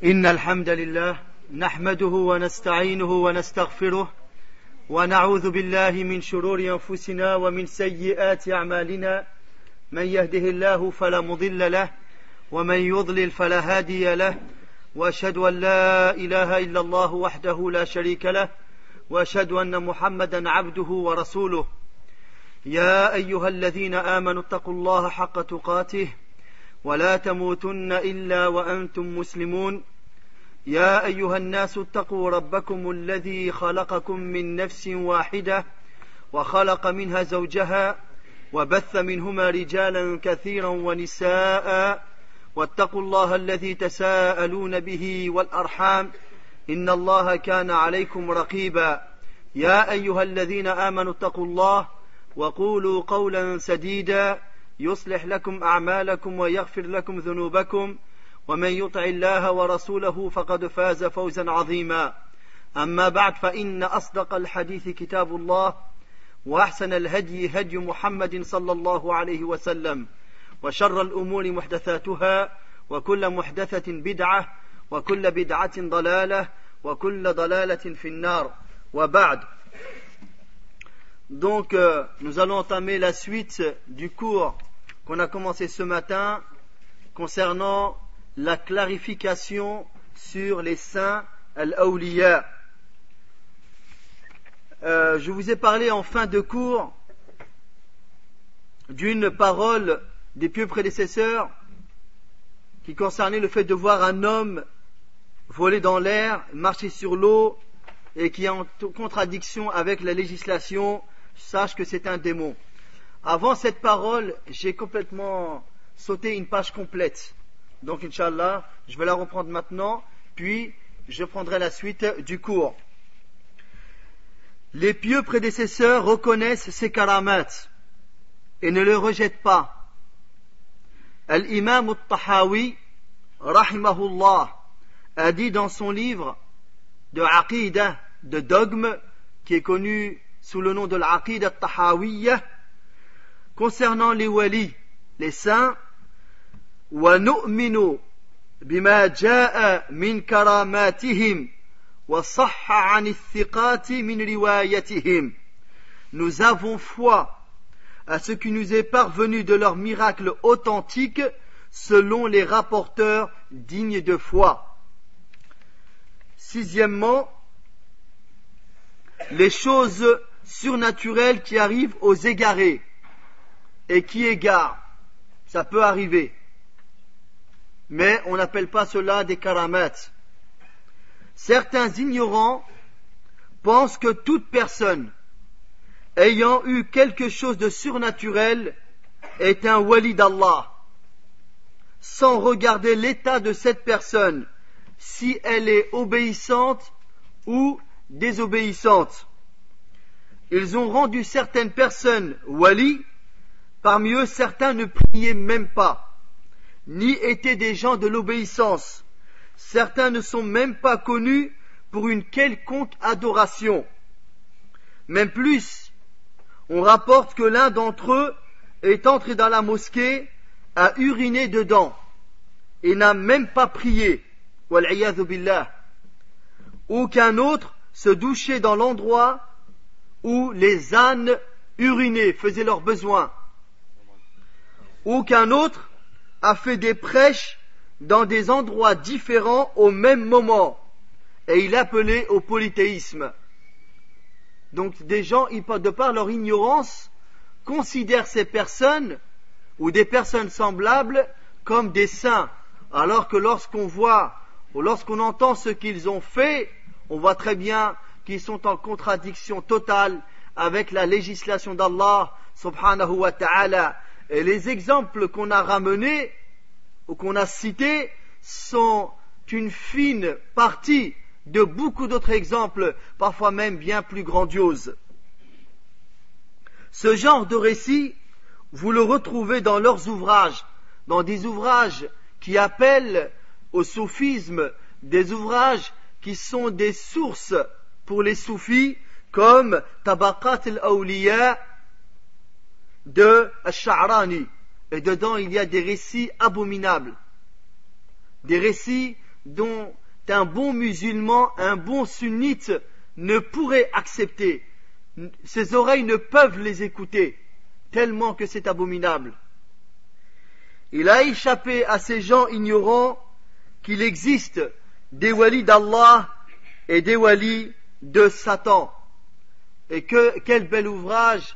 إن الحمد لله نحمده ونستعينه ونستغفره ونعوذ بالله من شرور أنفسنا ومن سيئات أعمالنا من يهده الله فلا مضل له ومن يضلل فلا هادي له وأشهد أن لا إله إلا الله وحده لا شريك له وأشهد أن محمدا عبده ورسوله يا أيها الذين آمنوا اتقوا الله حق تقاته ولا تموتن إلا وأنتم مسلمون يا أيها الناس اتقوا ربكم الذي خلقكم من نفس واحدة وخلق منها زوجها وبث منهما رجالا كثيرا ونساء واتقوا الله الذي تساءلون به والأرحام إن الله كان عليكم رقيبا يا أيها الذين آمنوا اتقوا الله وقولوا قولا سديدا يصلح لكم أعمالكم ويغفر لكم ذنوبكم ومن يطع الله ورسوله فقد فاز فوزا عظيما أما بعد فإن أصدق الحديث كتاب الله وأحسن الهدي هدي محمد صلى الله عليه وسلم وشر الأمور محدثاتها وكل محدثة بدعة وكل بدعة ضلالة وكل ضلالة في النار وبعد. Donc nous allons entamer la suite du cours qu'on a commencé ce matin concernant la clarification sur les saints al-awliya. Je vous ai parlé en fin de cours d'une parole des pieux prédécesseurs qui concernait le fait de voir un homme voler dans l'air, marcher sur l'eau et qui est en contradiction avec la législation. Sache que c'est un démon. Avant cette parole, j'ai complètement sauté une page complète. Donc, Inch'Allah, je vais la reprendre maintenant, puis je prendrai la suite du cours. Les pieux prédécesseurs reconnaissent ces karamats et ne le rejettent pas. Al-Imam al-Tahawi, rahimahullah, a dit dans son livre de Aqidah, de dogme, qui est connu sous le nom de l'Aqidah al-Tahawiyya, concernant les walis, les saints, وَنُؤْمِنُ بِمَا جَاءَ مِنْ كَرَامَاتِهِمْ وَصَحَّ عَنِ الثِّقَاتِ مِنْ رِوَايَتِهِمْ. Nous avons foi à ce qui nous est parvenu de leurs miracles authentiques selon les rapporteurs dignes de foi. Sixièmement, les choses surnaturelles qui arrivent aux égarés et qui égarent, ça peut arriver, mais on n'appelle pas cela des karamats. Certains ignorants pensent que toute personne ayant eu quelque chose de surnaturel est un wali d'Allah, sans regarder l'état de cette personne, si elle est obéissante ou désobéissante. Ils ont rendu certaines personnes wali, parmi eux certains ne priaient même pas, ni étaient des gens de l'obéissance. Certains ne sont même pas connus pour une quelconque adoration. Même plus, on rapporte que l'un d'entre eux est entré dans la mosquée, a uriné dedans, et n'a même pas prié, wal-iyadhu billah, ou qu'un autre se douchait dans l'endroit où les ânes urinaient, faisaient leurs besoins, ou qu'un autre a fait des prêches dans des endroits différents au même moment, et il appelait au polythéisme. Donc des gens, de par leur ignorance, considèrent ces personnes ou des personnes semblables comme des saints, alors que lorsqu'on voit ou lorsqu'on entend ce qu'ils ont fait, on voit très bien qu'ils sont en contradiction totale avec la législation d'Allah subhanahu wa ta'ala. Et les exemples qu'on a ramenés ou qu'on a cités sont une fine partie de beaucoup d'autres exemples, parfois même bien plus grandioses. Ce genre de récit, vous le retrouvez dans leurs ouvrages, dans des ouvrages qui appellent au soufisme, des ouvrages qui sont des sources pour les soufis, comme Tabaqat al-Awliya de Al-Sha'rani. Et dedans, il y a des récits abominables, des récits dont un bon musulman, un bon sunnite ne pourrait accepter. Ses oreilles ne peuvent les écouter, tellement que c'est abominable. Il a échappé à ces gens ignorants qu'il existe des walis d'Allah et des walis de Satan. Et quel bel ouvrage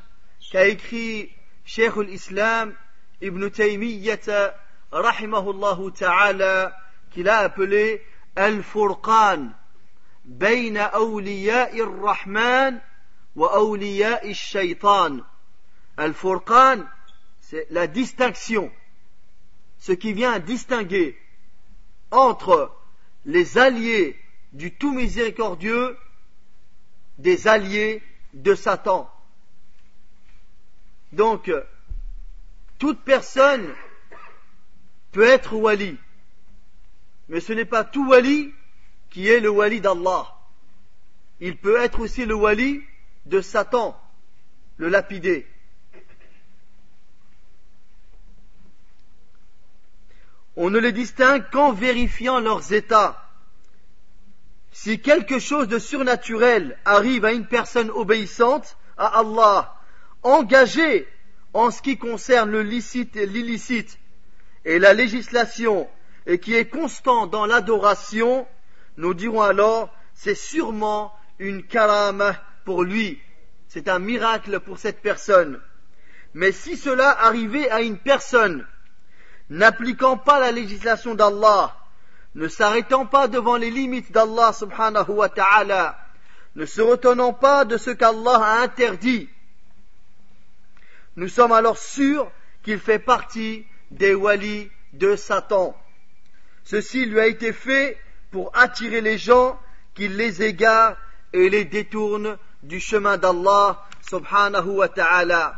qu'a écrit Cheikh al-Islam Ibn Taymiyyah rahimahullah ta'ala, qu'il a appelé Al-Furqan bayna awliya'i ar-Rahman wa awliya'i ash-Shaytan. Al-Furqan, c'est la distinction, ce qui vient distinguer entre les alliés du tout miséricordieux des alliés de Satan. Donc, toute personne peut être wali, mais ce n'est pas tout wali qui est le wali d'Allah. Il peut être aussi le wali de Satan, le lapidé. On ne les distingue qu'en vérifiant leurs états. Si quelque chose de surnaturel arrive à une personne obéissante à Allah, engagée en ce qui concerne le licite et l'illicite et la législation, et qui est constant dans l'adoration, nous dirons alors, c'est sûrement une karama pour lui. C'est un miracle pour cette personne. Mais si cela arrivait à une personne n'appliquant pas la législation d'Allah, ne s'arrêtant pas devant les limites d'Allah subhanahu wa ta'ala, ne se retenant pas de ce qu'Allah a interdit, nous sommes alors sûrs qu'il fait partie des walis de Satan. Ceci lui a été fait pour attirer les gens qui les égarent et les détournent du chemin d'Allah subhanahu wa ta'ala.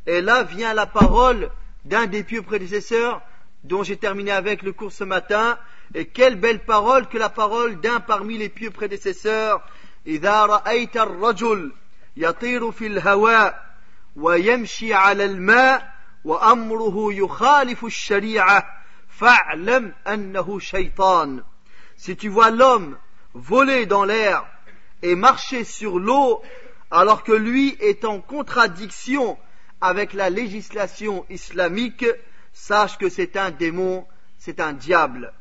Et là vient la parole d'un des pieux prédécesseurs dont j'ai terminé avec le cours ce matin. Et quelle belle parole que la parole d'un parmi les pieux prédécesseurs. إذا رأيت الرجل يطير في الهواء ويمشي على الماء وأمره يخالف الشريعة فاعلم أنه شيطان. Si tu vois l'homme voler dans l'air et marcher sur l'eau alors que lui est en contradiction avec la législation islamique, sache que c'est un démon, c'est un diable.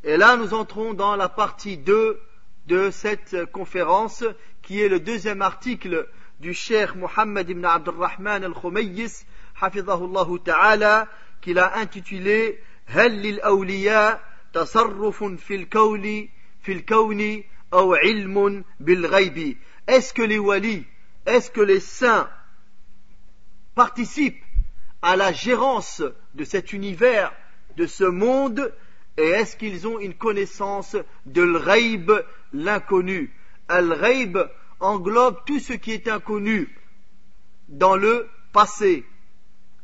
Et là, nous entrons dans la partie 2 de cette conférence, qui est le deuxième article du Cheikh Mohammed ibn Abdurrahman al-Khumayyis, hafidhahullah ta'ala, qu'il a intitulé هل للأولياء تصرف في الكون أو علم بالغيب. Est-ce que les walis, est-ce que les saints participent à la gérance de cet univers, de ce monde, et est-ce qu'ils ont une connaissance de l'ghaib, l'inconnu? Al-ghaib englobe tout ce qui est inconnu dans le passé,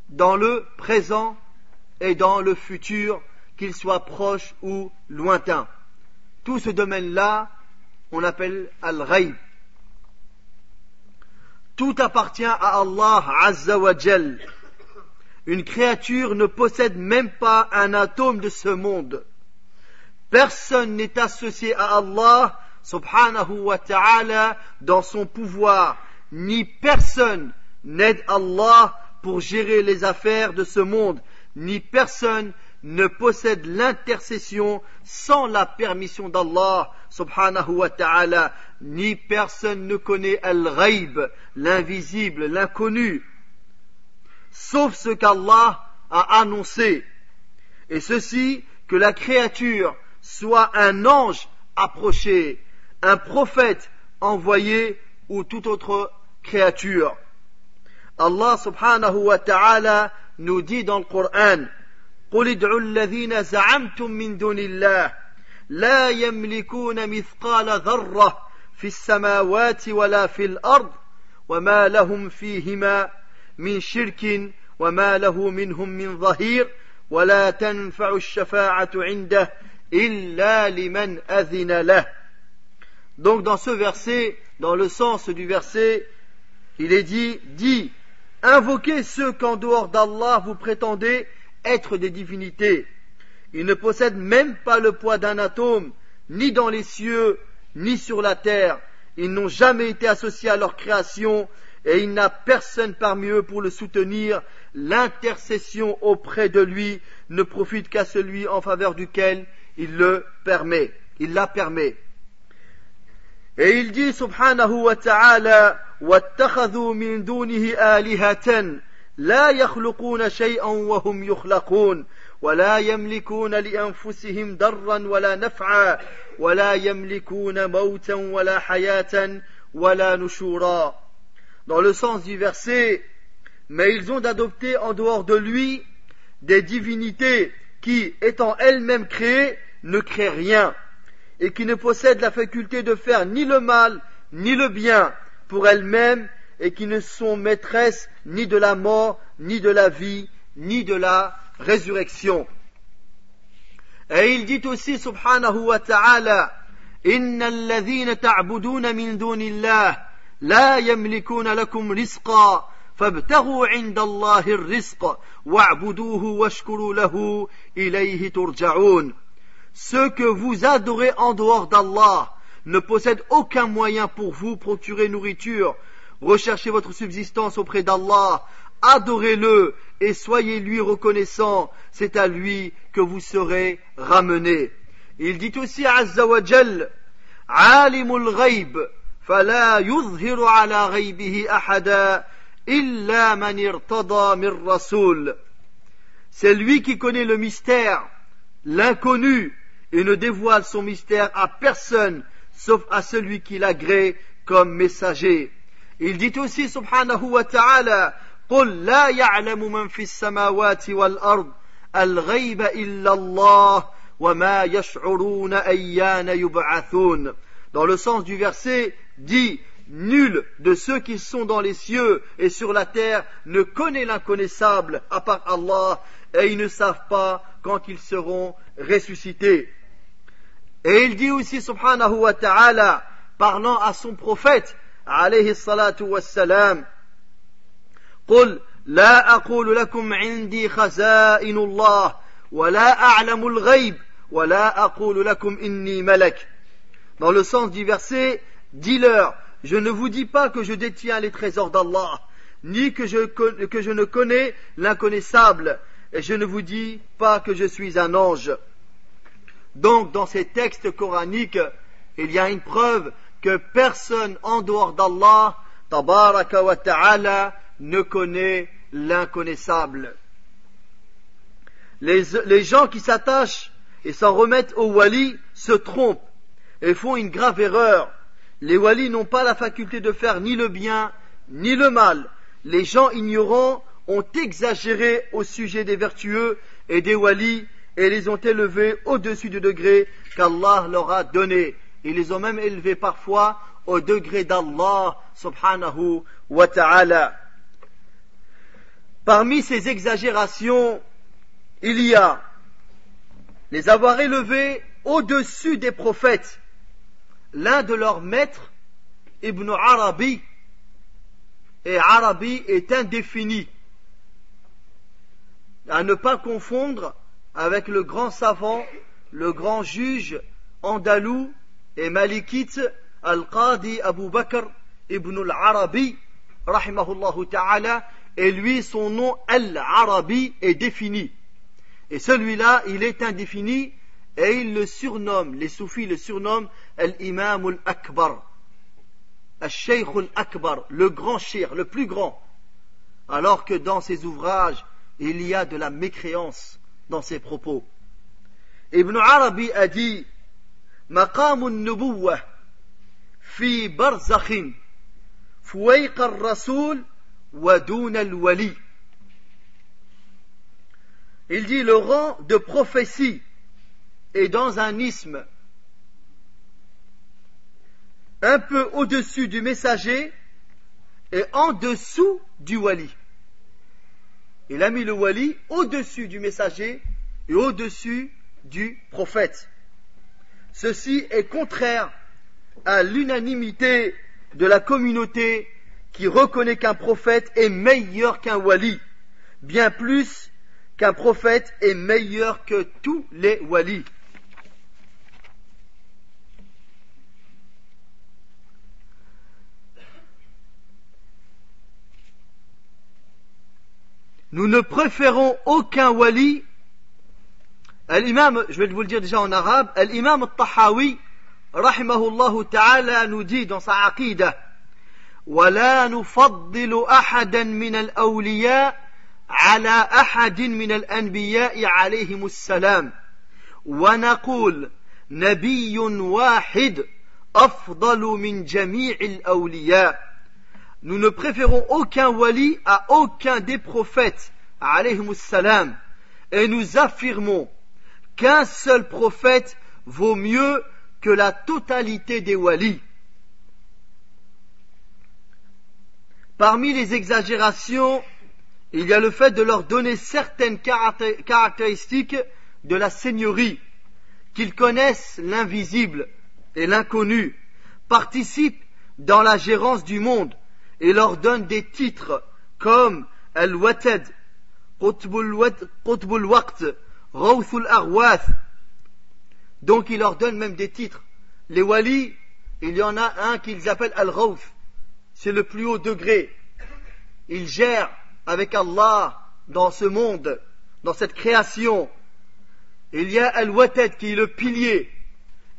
dans le présent et dans le futur, qu'il soit proche ou lointain. Tout ce domaine-là, on appelle al-ghaib. Tout appartient à Allah Azza wa Jal. Une créature ne possède même pas un atome de ce monde. Personne n'est associé à Allah subhanahu wa ta'ala dans son pouvoir, ni personne n'aide Allah pour gérer les affaires de ce monde, ni personne ne possède l'intercession sans la permission d'Allah subhanahu wa ta'ala, ni personne ne connaît al-ghaib, l'invisible, l'inconnu, sauf ce qu'Allah a annoncé, et ceci, que la créature soit un ange approché, un prophète envoyé ou toute autre créature. Allah subhanahu wa ta'ala nous dit dans le Coran: قل ادعوا الذين زعمتم من دون الله لا يملكون مثقال ذرة في السماوات ولا في الأرض وما لهم فيهما من شرك وما له منهم من ظهير ولا تنفع الشفاعة عنده إلا لمن أذن له. Donc dans ce verset, dans le sens du verset, il est dit, invoquez ceux qu'en dehors d'Allah vous prétendez être des divinités. Ils ne possèdent même pas le poids d'un atome, ni dans les cieux, ni sur la terre. Ils n'ont jamais été associés à leur création, et il n'a personne parmi eux pour le soutenir. L'intercession auprès de lui ne profite qu'à celui en faveur duquel il la permet. Et il dit subhanahu wa ta'ala وَاتَّخَذُوا مِن دُونِهِ آلِهَةً لَا يَخْلُقُونَ شَيْئًا وَهُمْ يُخْلَقُونَ وَلَا يَمْلِكُونَ لِأَنفُسِهِمْ ضَرًّا وَلَا نَفْعًا وَلَا يَمْلِكُونَ مَوْتًا وَلَا حَيَاةً وَلَا نُشُورًا. Dans le sens du verset, mais ils ont d'adopter en dehors de lui des divinités qui, étant elles-mêmes créées, ne créent rien, et qui ne possèdent la faculté de faire ni le mal, ni le bien pour elles-mêmes, et qui ne sont maîtresses ni de la mort, ni de la vie, ni de la résurrection. Et il dit aussi, subhanahu wa ta'ala, إِنَّ الَّذِينَ تَعْبُدُونَ مِن دُونِ اللَّهِ لَا يَمْلِكُونَ لَكُمْ رِزْقًا فَابْتَغُوا عِندَ اللَّهِ الرِّزْقَ وَاعْبُدُوهُ وَاشْكُرُوا لَهُ إِلَيْهِ تُرْجَعُونَ. Ceux que vous adorez en dehors d'Allah ne possèdent aucun moyen pour vous procurer nourriture. Recherchez votre subsistance auprès d'Allah, adorez-le et soyez lui reconnaissants, c'est à lui que vous serez ramenés. Il dit aussi Azza wa Jal, Alimul Ghayb, fala yuzhiru ala ghaybihi ahada, illa man irtada mir rasoul. C'est lui qui connaît le mystère, l'inconnu, et ne dévoile son mystère à personne, sauf à celui qui l'agrée comme messager. Il dit aussi, subhanahu wa ta'ala, قُلْ لَا يَعْلَمُ مَنْ فِي السَّمَاوَاتِ وَالْأَرْضِ الْغَيْبَ إِلَّا اللَّهُ وَمَا يَشْعُرُونَ أَيَّانَ يُبْعَثُونَ. Dans le sens du verset, dit, nul de ceux qui sont dans les cieux et sur la terre ne connaît l'inconnaissable à part Allah, et ils ne savent pas quand ils seront ressuscités. Et il dit aussi, subhanahu wa ta'ala, parlant à son prophète, alayhi salatu wassalam, قُلْ لَا أَقُولُ لَكُمْ عِنْدِي خَزَائِنُ اللَّهِ وَلَا أَعْلَمُ الْغَيْبِ وَلَا أَقُولُ لَكُمْ إِنِّي مَلَكٌ. Dans le sens du verset, dis-leur, je ne vous dis pas que je détiens les trésors d'Allah, ni que je ne connais l'inconnaissable, et je ne vous dis pas que je suis un ange. Donc, dans ces textes coraniques, il y a une preuve que personne en dehors d'Allah, tabaraka wa ta'ala, ne connaît l'inconnaissable. Les gens qui s'attachent et s'en remettent aux walis se trompent et font une grave erreur. Les walis n'ont pas la faculté de faire ni le bien ni le mal. Les gens ignorants ont exagéré au sujet des vertueux et des walis et les ont élevés au-dessus du degré qu'Allah leur a donné. Ils les ont même élevés parfois au degré d'Allah subhanahu wa ta'ala. Parmi ces exagérations, il y a les avoir élevés au-dessus des prophètes. L'un de leurs maîtres, Ibn Arabi, et Arabi est indéfini, à ne pas confondre avec le grand savant, le grand juge andalou et malikite Al-Qadi Abu Bakr Ibn al-Arabi, rahimahullahu ta'ala, et lui, son nom Al-Arabi est défini. Et celui-là, il est indéfini, et il le surnomme, les soufis le surnomment Al-Imam al-Akbar, Al-Shaykh al-Akbar, le grand cheikh, le plus grand. Alors que dans ses ouvrages, il y a de la mécréance dans ses propos. Ibn Arabi a dit Maqam al-Nubuwah fi barzakhin fouayq al-Rasoul wa doun al-Wali. Il dit le rang de prophétie est dans un isthme un peu au-dessus du messager et en dessous du wali. Il a mis le wali au-dessus du messager et au-dessus du prophète. Ceci est contraire à l'unanimité de la communauté qui reconnaît qu'un prophète est meilleur qu'un wali, bien plus qu'un prophète est meilleur que tous les walis. Nous ne préférons aucun wali. L'imam, je vais vous le dire déjà en arabe, l'imam al-Tahawi, rahimahullah ta'ala, nous dit dans sa aqidah, ولا نفضل أحدا من الأولياء على أحد من الأنبياء عليهم السلام ونقول نبي واحد أفضل من جميع الأولياء. Nous ne préférons aucun wali à aucun des prophètes alayhimus salam, et nous affirmons qu'un seul prophète vaut mieux que la totalité des walis. Parmi les exagérations, il y a le fait de leur donner certaines caractéristiques de la seigneurie, qu'ils connaissent l'invisible et l'inconnu, participent dans la gérance du monde et leur donnent des titres comme Al-Watad, Qutbul Waqt, Rawthul Arwath. Donc il leur donne même des titres. Les walis, il y en a un qu'ils appellent Al-Rawth. C'est le plus haut degré. Il gère avec Allah dans ce monde, dans cette création. Il y a Al-Watad qui est le pilier.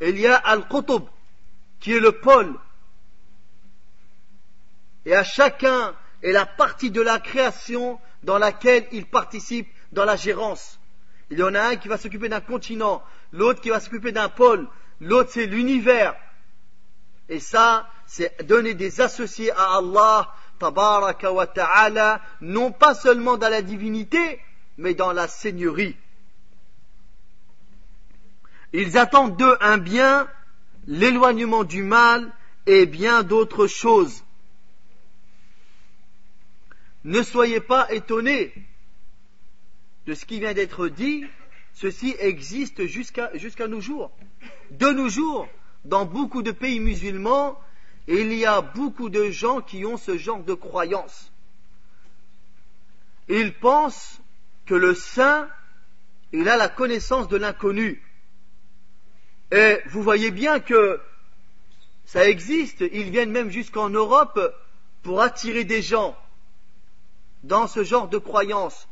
Il y a Al-Qutb qui est le pôle. Et à chacun est la partie de la création dans laquelle il participe dans la gérance. Il y en a un qui va s'occuper d'un continent, l'autre qui va s'occuper d'un pôle, l'autre c'est l'univers. Et ça, c'est donner des associés à Allah, tabaraka wa ta'ala, non pas seulement dans la divinité, mais dans la seigneurie. Ils attendent d'eux un bien, l'éloignement du mal et bien d'autres choses. Ne soyez pas étonnés de ce qui vient d'être dit, ceci existe jusqu'à nos jours. De nos jours, dans beaucoup de pays musulmans, il y a beaucoup de gens qui ont ce genre de croyance. Ils pensent que le saint, il a la connaissance de l'inconnu. Et vous voyez bien que ça existe, ils viennent même jusqu'en Europe pour attirer des gens dans ce genre de croyance.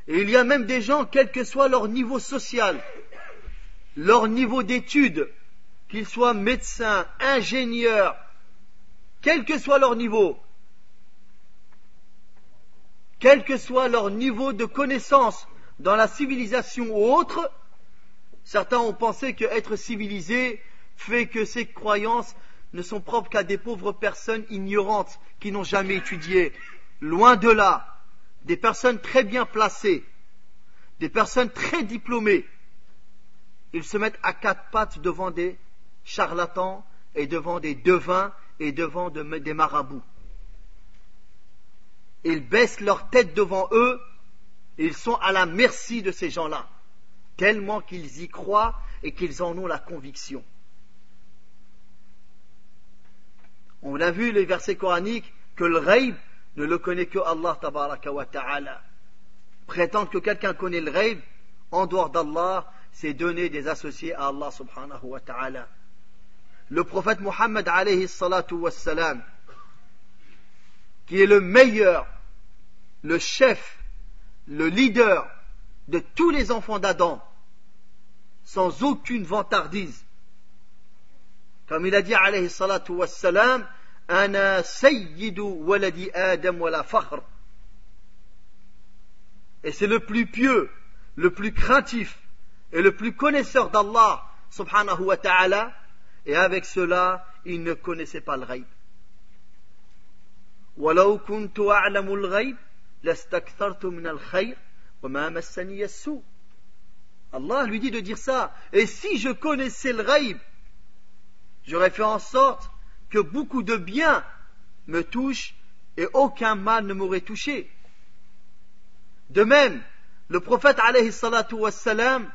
Et il y a même des gens, quel que soit leur niveau social, leur niveau d'études, qu'ils soient médecins, ingénieurs, quel que soit leur niveau de connaissance dans la civilisation ou autre, certains ont pensé qu'être civilisé fait que ces croyances ne sont propres qu'à des pauvres personnes ignorantes qui n'ont jamais étudié. Loin de là, des personnes très bien placées, des personnes très diplômées, ils se mettent à quatre pattes devant des charlatans et devant des devins et devant des marabouts. Ils baissent leur tête devant eux et ils sont à la merci de ces gens-là, tellement qu'ils y croient et qu'ils en ont la conviction. On a vu les versets coraniques que le ghaib ne le connaît que Allah tabaraka wa ta'ala. Prétendre que quelqu'un connaît le ghaib en dehors d'Allah, c'est donner des associés à Allah subhanahu wa ta'ala. Le prophète Muhammad alayhi salatu wassalam, qui est le meilleur, le chef, le leader de tous les enfants d'Adam, sans aucune vantardise. Comme il a dit alayhi salatu wassalam, Ana sayyidu waladi Adam wala fakhr. Et c'est le plus pieux, le plus craintif et le plus connaisseur d'Allah subhanahu wa ta'ala, et avec cela il ne connaissait pas le ghaib. Walau kuntu a'lamu al-ghaib lastakthartu min al-khayr wa ma massani as-su. Allah lui dit de dire ça. Et si je connaissais le ghaib, j'aurais fait en sorte que beaucoup de bien me touchent et aucun mal ne m'aurait touché. De même, le prophète alayhi salatu wassalam,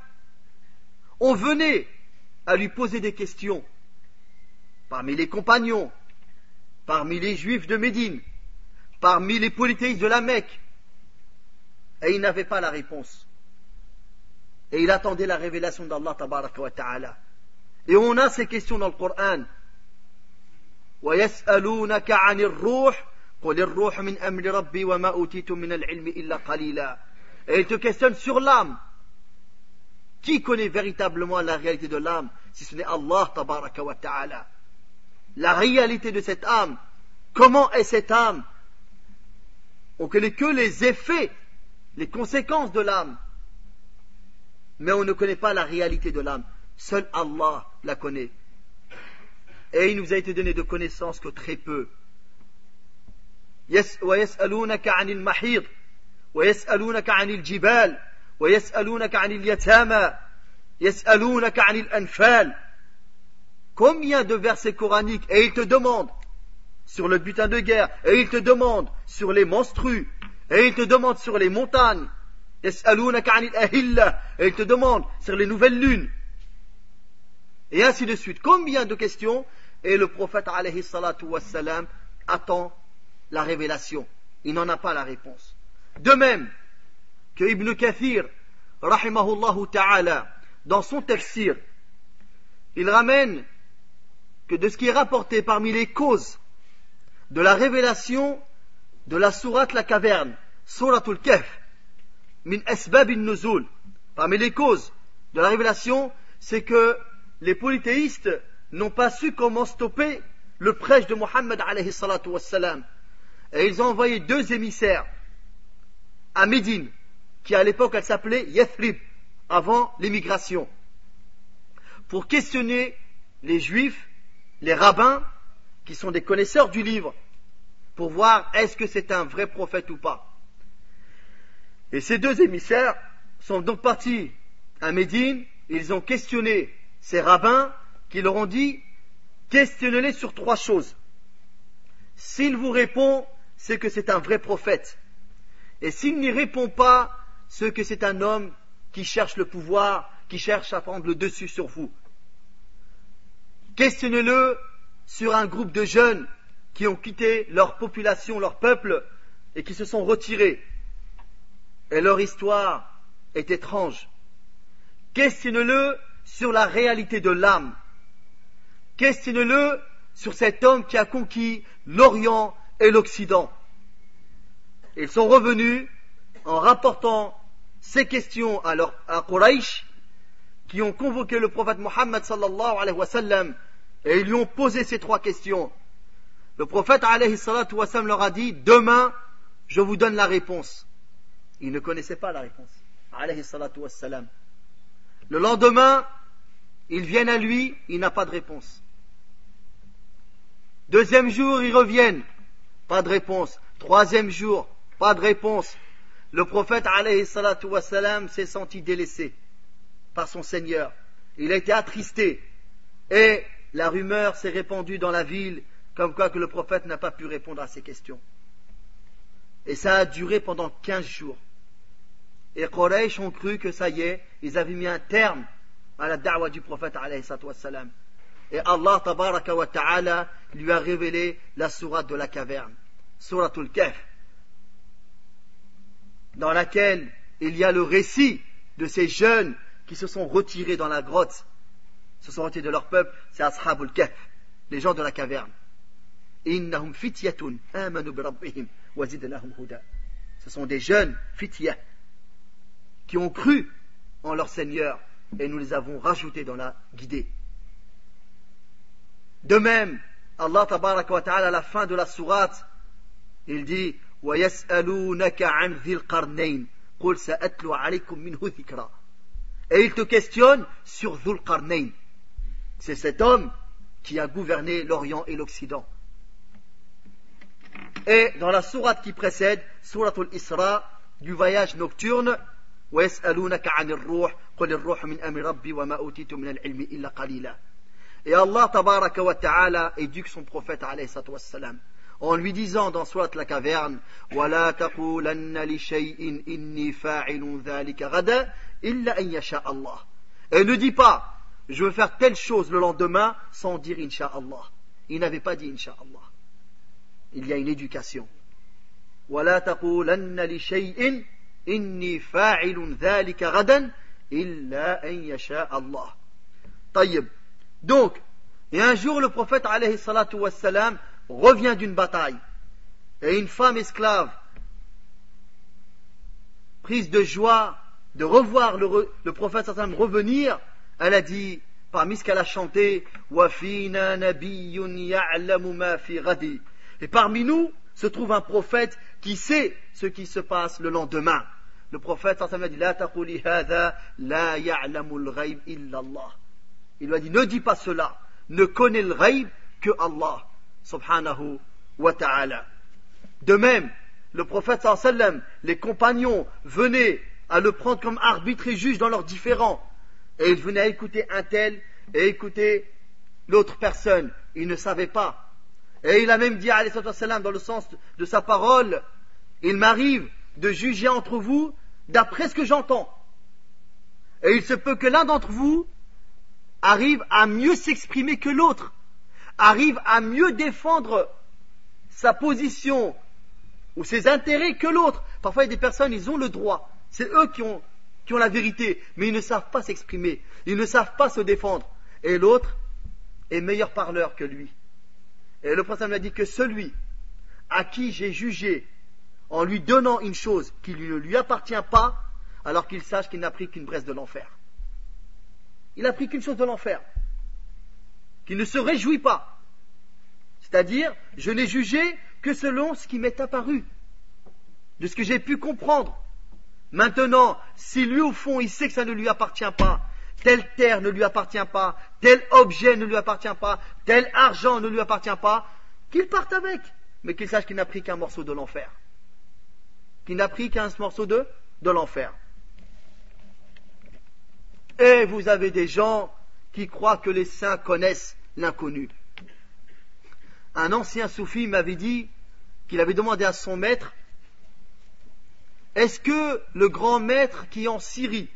on venait à lui poser des questions parmi les compagnons, parmi les juifs de Médine, parmi les polythéistes de la Mecque, et il n'avait pas la réponse. Et il attendait la révélation d'Allah tabaraka wa ta'ala. Et on a ces questions dans le Coran. وَيَسْأَلُونَكَ عَنِ الرُّوحِ قُلِ الرُّوحُ مِنْ أَمْرِ رَبِّي وَمَا أُوتِيتُم مِنَ الْعِلْمِ إِلَّا قَلِيلًا. Et il te questionne sur l'âme. Qui connaît véritablement la réalité de l'âme si ce n'est Allah tabaraka wa ta'ala? La réalité de cette âme. Comment est cette âme? On connaît que les effets, les conséquences de l'âme. Mais on ne connaît pas la réalité de l'âme. Seul Allah la connaît. Et il nous a été donné de connaissances que très peu. وَيَسْأَلُونَكَ عَنِ الْمَحِيضِ وَيَسْأَلُونَكَ عَنِ الْجِبَالِ وَيَسْأَلُونَكَ عَنِ الْيَتَامَى يَسْأَلُونَكَ عَنِ الْأَنْفَالِ. Combien de versets coraniques? Et ils te demandent sur le butin de guerre, et ils te demandent sur les menstrues, et ils te demandent sur les montagnes. يَسْأَلُونَكَ عَنِ الْأَهِلَّةِ. Et ils te demandent sur les nouvelles lunes. Et ainsi de suite. Combien de questions? Et le prophète alayhi salatu wassalam attend la révélation. Il n'en a pas la réponse. De même que Ibn Kathir, rahimahullahu ta'ala, dans son tafsir, il ramène que de ce qui est rapporté parmi les causes de la révélation de la sourate La Caverne, Suratul Kahf, min asbab an-nuzul, parmi les causes de la révélation, c'est que les polythéistes n'ont pas su comment stopper le prêche de Mohammed alayhi salatu wassalam. Et ils ont envoyé 2 émissaires à Médine, qui à l'époque elle s'appelait Yathrib, avant l'émigration, pour questionner les juifs, les rabbins, qui sont des connaisseurs du livre, pour voir est-ce que c'est un vrai prophète ou pas. Et ces 2 émissaires sont donc partis à Médine, ils ont questionné ces rabbins qui leur ont dit, questionnez-les sur 3 choses. S'il vous répond, c'est que c'est un vrai prophète. Et s'il n'y répond pas, c'est que c'est un homme qui cherche le pouvoir, qui cherche à prendre le dessus sur vous. Questionnez-le sur un groupe de jeunes qui ont quitté leur population, leur peuple, et qui se sont retirés. Et leur histoire est étrange. Questionnez-le sur la réalité de l'âme. Questionnez-le sur cet homme qui a conquis l'Orient et l'Occident. Ils sont revenus en rapportant ces questions à Quraysh, qui ont convoqué le prophète Mohammed sallallahu alayhi wa sallam, et ils lui ont posé ces 3 questions. Le prophète alayhi salatu wa sallam leur a dit, demain, je vous donne la réponse. Ils ne connaissaient pas la réponse. Alayhi salatu wa sallam. Le lendemain, ils viennent à lui, il n'a pas de réponse. 2e jour, ils reviennent, pas de réponse. 3e jour, pas de réponse. Le prophète alayhi salatu wa sallam s'est senti délaissé par son Seigneur. Il a été attristé. Et la rumeur s'est répandue dans la ville, comme quoi que le prophète n'a pas pu répondre à ces questions. Et ça a duré pendant 15 jours. Et Quraysh ont cru que ça y est, ils avaient mis un terme à la da'wa du prophète alayhi salatu wa sallam. Et Allah tabaraka wa ta'ala lui a révélé la sourate de la caverne, Suratul Kahf, dans laquelle il y a le récit de ces jeunes qui se sont retirés dans la grotte, se sont retirés de leur peuple, c'est Ashabul Kahf, les gens de la caverne. Innahum fityatun amanu bi rabbihim wa zidnahum huda. Ce sont des jeunes fityah qui ont cru en leur Seigneur et nous les avons rajoutés dans la guidée. De même, Allah tabaraka wa ta'ala à la fin de la sourate, il dit وَيَسْأَلُونَكَ عَنْ ذِي الْقَرْنَيْنِ قُلْ سَأَتْلُ عَلَيْكُمْ مِنْهُ ذِكْرًا. Et il te questionne sur Dhul Qarnayn. C'est cet homme qui a gouverné l'Orient et l'Occident. Et dans la sourate qui précède, Suratul Isra, du voyage nocturne, وَيَسْأَلُونَكَ عَنِ الرُّوحِ قُلِ الرُّوحُ مِنْ أَمْرِ رَبِّي وَمَا أُوتِيتُم مِنَ الْعِلْمِ إِلَّا قَلِيلًا. Et Allah tabaraka wa ta'ala éduque son prophète alayhi salatu wassalam en lui disant dans Surat la caverne وَلَا تَقُولَنَّ لِشَيْءٍ إِنِّي فَاعِلٌ ذَلِكَ غَدًا إِلَّا أَن يَشَاءَ اللَّهُ. Et ne dis pas je veux faire telle chose le lendemain sans dire Inch'Allah. Il n'avait pas dit Inch'Allah. Il y a une éducation. وَلَا تَقُولَنَّ لِشَيْءٍ إِنِّي فَاعِلٌ ذَلِكَ غَدًا إلا أن يشاء الله. طيب. Donc, et un jour le prophète alayhi salatu wassalam revient d'une bataille. Et une femme esclave, prise de joie de revoir le prophète sallam revenir, elle a dit, parmi ce qu'elle a chanté, وَفِينَا نَبِيٌّ يَعْلَمُ مَا فِي غَدِ. Et parmi nous se trouve un prophète qui sait ce qui se passe le lendemain. Le prophète sallam a dit, لَا تَقُولِ هَذَا لَا يَعْلَمُ الْغَيْبِ إِلَّا اللَّهِ. Il lui a dit, ne dis pas cela, ne connais le ghaib que Allah, subhanahu wa ta'ala. De même, le prophète sallam, les compagnons venaient à le prendre comme arbitre et juge dans leurs différends. Et ils venaient à écouter un tel et écouter l'autre personne. Ils ne savaient pas. Et il a même dit, alayhi sallam, dans le sens de sa parole, il m'arrive de juger entre vous d'après ce que j'entends. Et il se peut que l'un d'entre vous arrive à mieux s'exprimer que l'autre, arrive à mieux défendre sa position ou ses intérêts que l'autre. Parfois, il y a des personnes, ils ont le droit. C'est eux qui ont la vérité, mais ils ne savent pas s'exprimer, ils ne savent pas se défendre. Et l'autre est meilleur parleur que lui. Et le prophète m'a dit que celui à qui j'ai jugé en lui donnant une chose qui ne lui appartient pas, alors qu'il sache qu'il n'a pris qu'une braise de l'enfer. Il n'a pris qu'une chose de l'enfer, qu'il ne se réjouit pas. C'est-à-dire, je n'ai jugé que selon ce qui m'est apparu, de ce que j'ai pu comprendre. Maintenant, si lui au fond il sait que ça ne lui appartient pas, telle terre ne lui appartient pas, tel objet ne lui appartient pas, tel argent ne lui appartient pas, qu'il parte avec, mais qu'il sache qu'il n'a pris qu'un morceau de l'enfer. Qu'il n'a pris qu'un morceau de l'enfer. Et vous avez des gens qui croient que les saints connaissent l'inconnu. Un ancien soufi m'avait dit qu'il avait demandé à son maître, est-ce que le grand maître qui est en Syrie,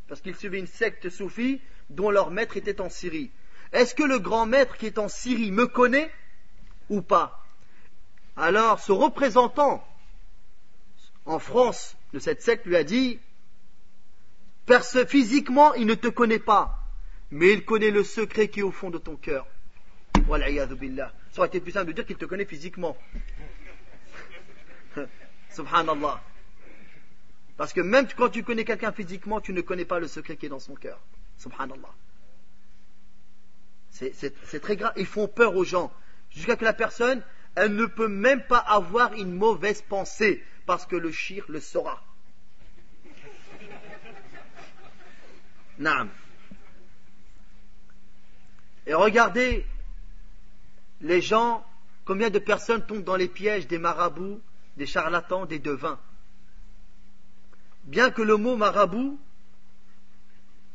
parce qu'il suivait une secte soufi dont leur maître était en Syrie, est-ce que le grand maître qui est en Syrie me connaît ou pas? Alors ce représentant en France de cette secte lui a dit, physiquement il ne te connaît pas, mais il connaît le secret qui est au fond de ton cœur. Wal'iyadhu billah. Ça aurait été plus simple de dire qu'il te connaît physiquement. Subhanallah. Parce que même quand tu connais quelqu'un physiquement, tu ne connais pas le secret qui est dans son cœur. Subhanallah. C'est très grave. Ils font peur aux gens. Jusqu'à que la personne, elle ne peut même pas avoir une mauvaise pensée, parce que le shirk le saura. Naam. Et regardez, les gens, combien de personnes tombent dans les pièges des marabouts, des charlatans, des devins. Bien que le mot marabout,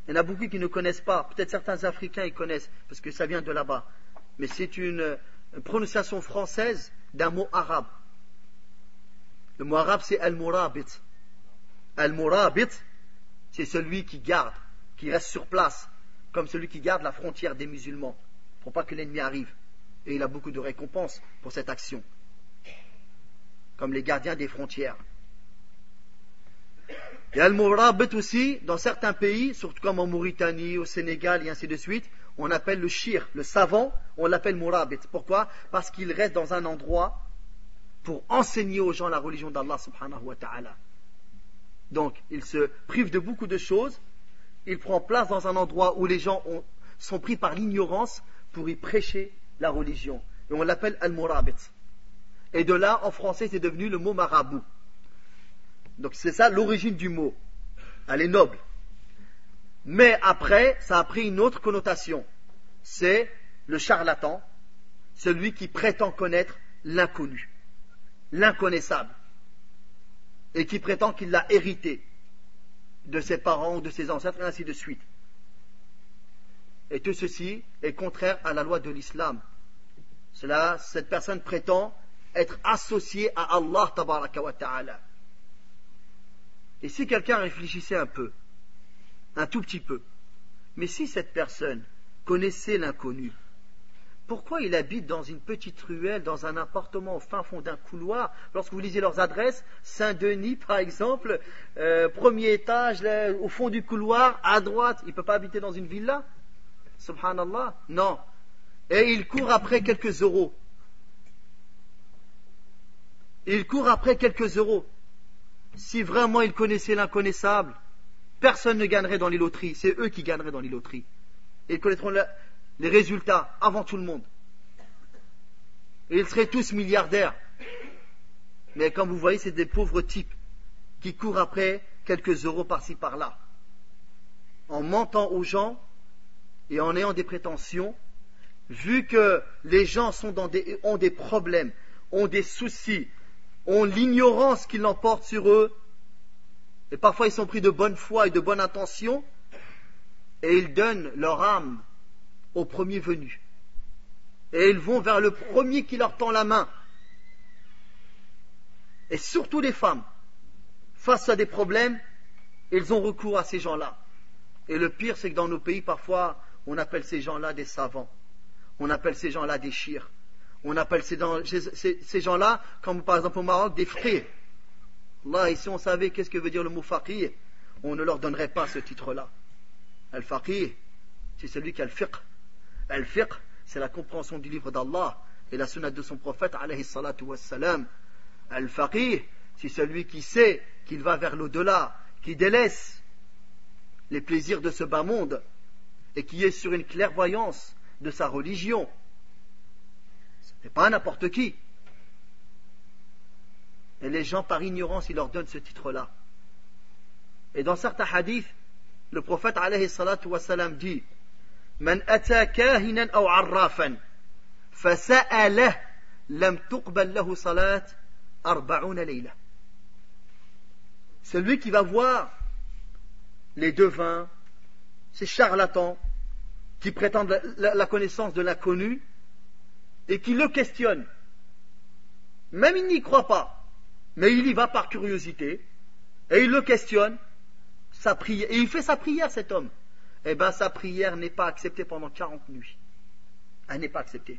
il y en a beaucoup qui ne connaissent pas, peut-être certains Africains ils connaissent, parce que ça vient de là-bas, mais c'est une prononciation française d'un mot arabe. Le mot arabe c'est al-murabit. Al-murabit, c'est celui qui garde, qui reste sur place, comme celui qui garde la frontière des musulmans, pour pas que l'ennemi arrive. Et il a beaucoup de récompenses pour cette action, comme les gardiens des frontières. Et al-murabit aussi, dans certains pays, surtout comme en Mauritanie, au Sénégal et ainsi de suite, on appelle le shir, le savant, on l'appelle murabit. Pourquoi? Parce qu'il reste dans un endroit pour enseigner aux gens la religion d'Allah subhanahu wa ta'ala. Donc, il se prive de beaucoup de choses, il prend place dans un endroit où les gens sont pris par l'ignorance pour y prêcher la religion. Et on l'appelle al-murabit. Et de là, en français, c'est devenu le mot marabout. Donc c'est ça l'origine du mot. Elle est noble. Mais après, ça a pris une autre connotation. C'est le charlatan, celui qui prétend connaître l'inconnu, l'inconnaissable, et qui prétend qu'il l'a hérité de ses parents ou de ses ancêtres, et ainsi de suite. Et tout ceci est contraire à la loi de l'islam. Cette personne prétend être associée à Allah tabaraka wa ta'ala. Et si quelqu'un réfléchissait un peu, un tout petit peu, mais si cette personne connaissait l'inconnu, Pourquoi ils habitent dans une petite ruelle, dans un appartement au fin fond d'un couloir? Lorsque vous lisez leurs adresses, Saint-Denis par exemple, premier étage, là, au fond du couloir, à droite, il ne peut pas habiter dans une villa? Subhanallah, non. Et il court après quelques euros. Il court après quelques euros. Si vraiment ils connaissaient l'inconnaissable, personne ne gagnerait dans les loteries. C'est eux qui gagneraient dans les loteries. Et ils connaîtront les résultats avant tout le monde. Et ils seraient tous milliardaires. Mais comme vous voyez, c'est des pauvres types qui courent après quelques euros par-ci par-là. En mentant aux gens et en ayant des prétentions, vu que les gens ont des problèmes, ont des soucis, ont l'ignorance qui l'emporte sur eux, et parfois ils sont pris de bonne foi et de bonne intention, et ils donnent leur âme au premier venu. Et ils vont vers le premier qui leur tend la main. Et surtout les femmes, face à des problèmes, ils ont recours à ces gens-là. Et le pire, c'est que dans nos pays, parfois, on appelle ces gens-là des savants. On appelle ces gens-là des chirs. On appelle ces gens-là, comme par exemple au Maroc, des frères. Là, ici, on savait qu'est-ce que veut dire le mot faqih, on ne leur donnerait pas ce titre-là. Al-faqih, c'est celui qui a le fiqh. Al-fiqh, c'est la compréhension du livre d'Allah et la sunnah de son prophète, alayhi salatu wassalam. Al-faqih, c'est celui qui sait qu'il va vers l'au-delà, qui délaisse les plaisirs de ce bas monde et qui est sur une clairvoyance de sa religion. Ce n'est pas n'importe qui. Et les gens, par ignorance, ils leur donnent ce titre-là. Et dans certains hadiths, le prophète alayhi salatu wassalam dit: Man ata kahinan aw arrafan fasa'alah lam tuqbal lahu salat 40 layla. Celui qui va voir les devins, ces charlatans qui prétendent la connaissance de l'inconnu et qui le questionnent, même il n'y croit pas, mais il y va par curiosité et il le questionne, sa prière, et il fait sa prière, cet homme. Eh bien, sa prière n'est pas acceptée pendant 40 nuits. Elle n'est pas acceptée.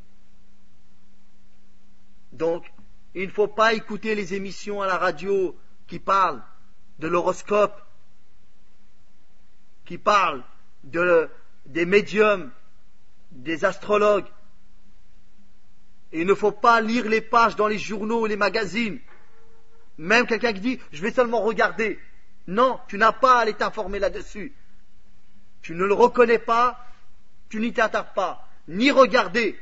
Donc, il ne faut pas écouter les émissions à la radio qui parlent de l'horoscope, qui parlent des médiums, des astrologues. Et il ne faut pas lire les pages dans les journaux, les magazines. Même quelqu'un qui dit « je vais seulement regarder ». Non, tu n'as pas à aller t'informer là-dessus. Tu ne le reconnais pas, tu n'y t'attardes pas. Ni regarder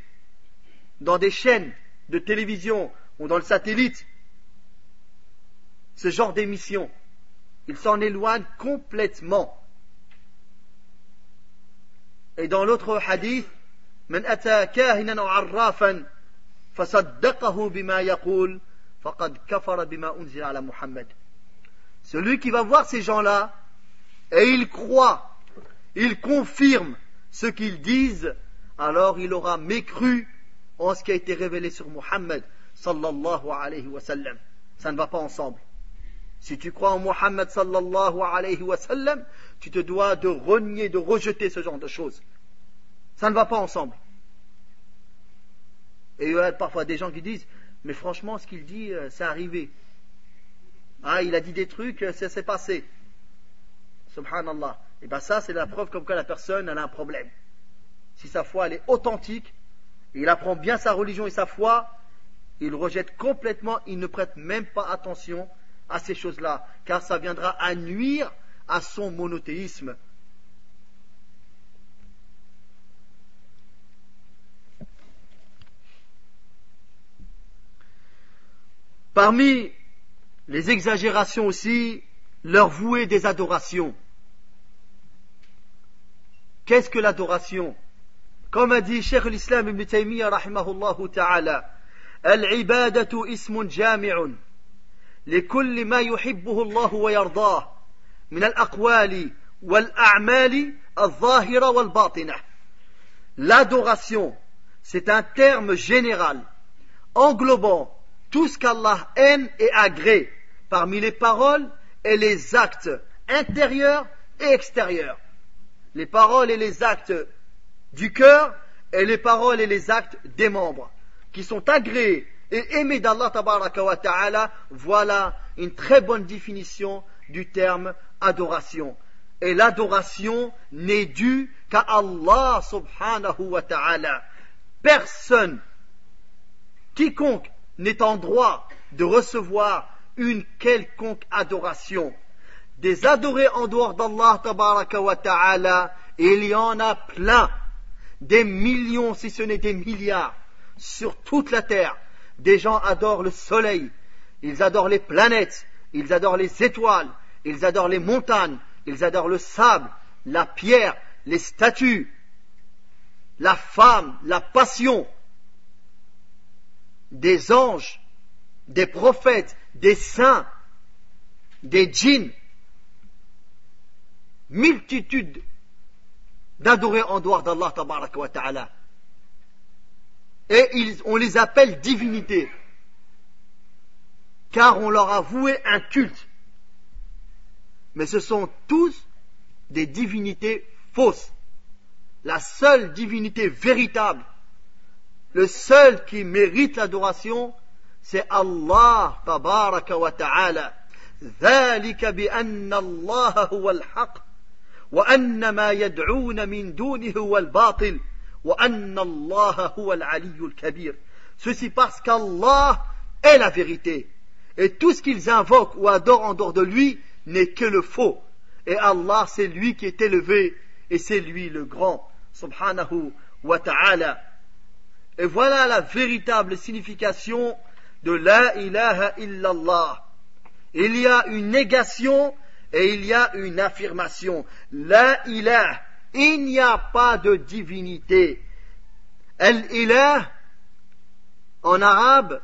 dans des chaînes de télévision ou dans le satellite ce genre d'émission. Il s'en éloigne complètement. Et dans l'autre hadith, Man ata kahinan aw arrafan fasaddaqahu bima yaqul faqad kafara bima unzila ala Muhammad. Celui qui va voir ces gens-là et il croit, il confirme ce qu'ils disent, alors il aura mécru en ce qui a été révélé sur Muhammad sallallahu alayhi wa sallam. Ça ne va pas ensemble. Si tu crois en Muhammad sallallahu alayhi wa sallam, tu te dois de renier, de rejeter ce genre de choses. Ça ne va pas ensemble. Et il y a parfois des gens qui disent, mais franchement, ce qu'il dit, c'est arrivé. Ah, il a dit des trucs, ça s'est passé. Subhanallah. Et bien ça, c'est la preuve comme quoi la personne, elle a un problème. Si sa foi, elle est authentique, il apprend bien sa religion et sa foi, il rejette complètement, il ne prête même pas attention à ces choses-là, car ça viendra à nuire à son monothéisme. Parmi les exagérations aussi, leur vouer des adorations. Qu'est-ce que l'adoration? Comme a dit Cheikh l'Islam ibn Taymiyyah rahimahullah ta'ala, Al-ibadatu ismun jami'un لكل ما يحبه الله ويرضاه من الأقوال والأعمال الظاهرة والباطنة. L'adoration, c'est un terme général englobant tout ce qu'Allah aime et agrée parmi les paroles et les actes intérieurs et extérieurs. Les paroles et les actes du cœur et les paroles et les actes des membres, qui sont agréés et aimés d'Allah tabaraka wa ta'ala. Voilà une très bonne définition du terme adoration. Et l'adoration n'est due qu'à Allah subhanahu wa ta'ala. Personne, quiconque n'est en droit de recevoir une quelconque adoration. Des adorés en dehors d'Allah tabaraka wa ta'ala, il y en a plein, des millions si ce n'est des milliards, sur toute la terre. Des gens adorent le soleil, ils adorent les planètes, ils adorent les étoiles, ils adorent les montagnes, ils adorent le sable, la pierre, les statues, la femme, la passion, des anges, des prophètes, des saints, des djinns, multitude d'adorés en dehors d'Allah tabaraka wa ta'ala. Et on les appelle divinités, car on leur a voué un culte. Mais ce sont tous des divinités fausses. La seule divinité véritable, le seul qui mérite l'adoration, c'est Allah tabaraka wa ta'ala. ذلك بأن الله هو الحق وأن ما يدعون من دونه هو الباطل وأن الله هو العلي الكبير. Ceci parce qu'Allah est la vérité et tout ce qu'ils invoquent ou adorent en dehors de lui n'est que le faux. Et Allah, c'est lui qui est élevé et c'est lui le grand, subhanahu wa ta'ala. Et voilà la véritable signification de la ilaha illallah. Il y a une négation et il y a une affirmation. La ilah, il n'y a pas de divinité. Al-ilah, en arabe,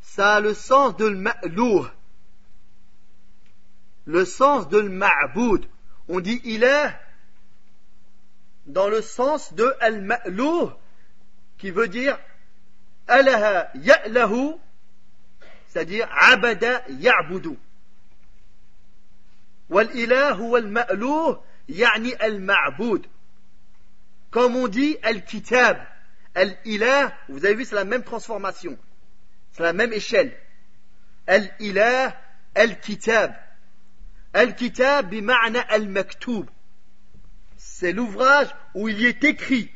ça a le sens de l'ma'louh, le sens de l'ma'boud. On dit ilah dans le sens de al-ma'louh, qui veut dire alaha ya'lahu, c'est-à-dire abada ya'budu. Wal-ilah huwa al-ma'louh, yani al-ma'boud. Comme on dit al-kitab, al-ilah, vous avez vu, c'est la même transformation, c'est la même échelle. Al-ilah, al-kitab. Al-kitab bima'na al-maktoub. C'est l'ouvrage où il y est écrit.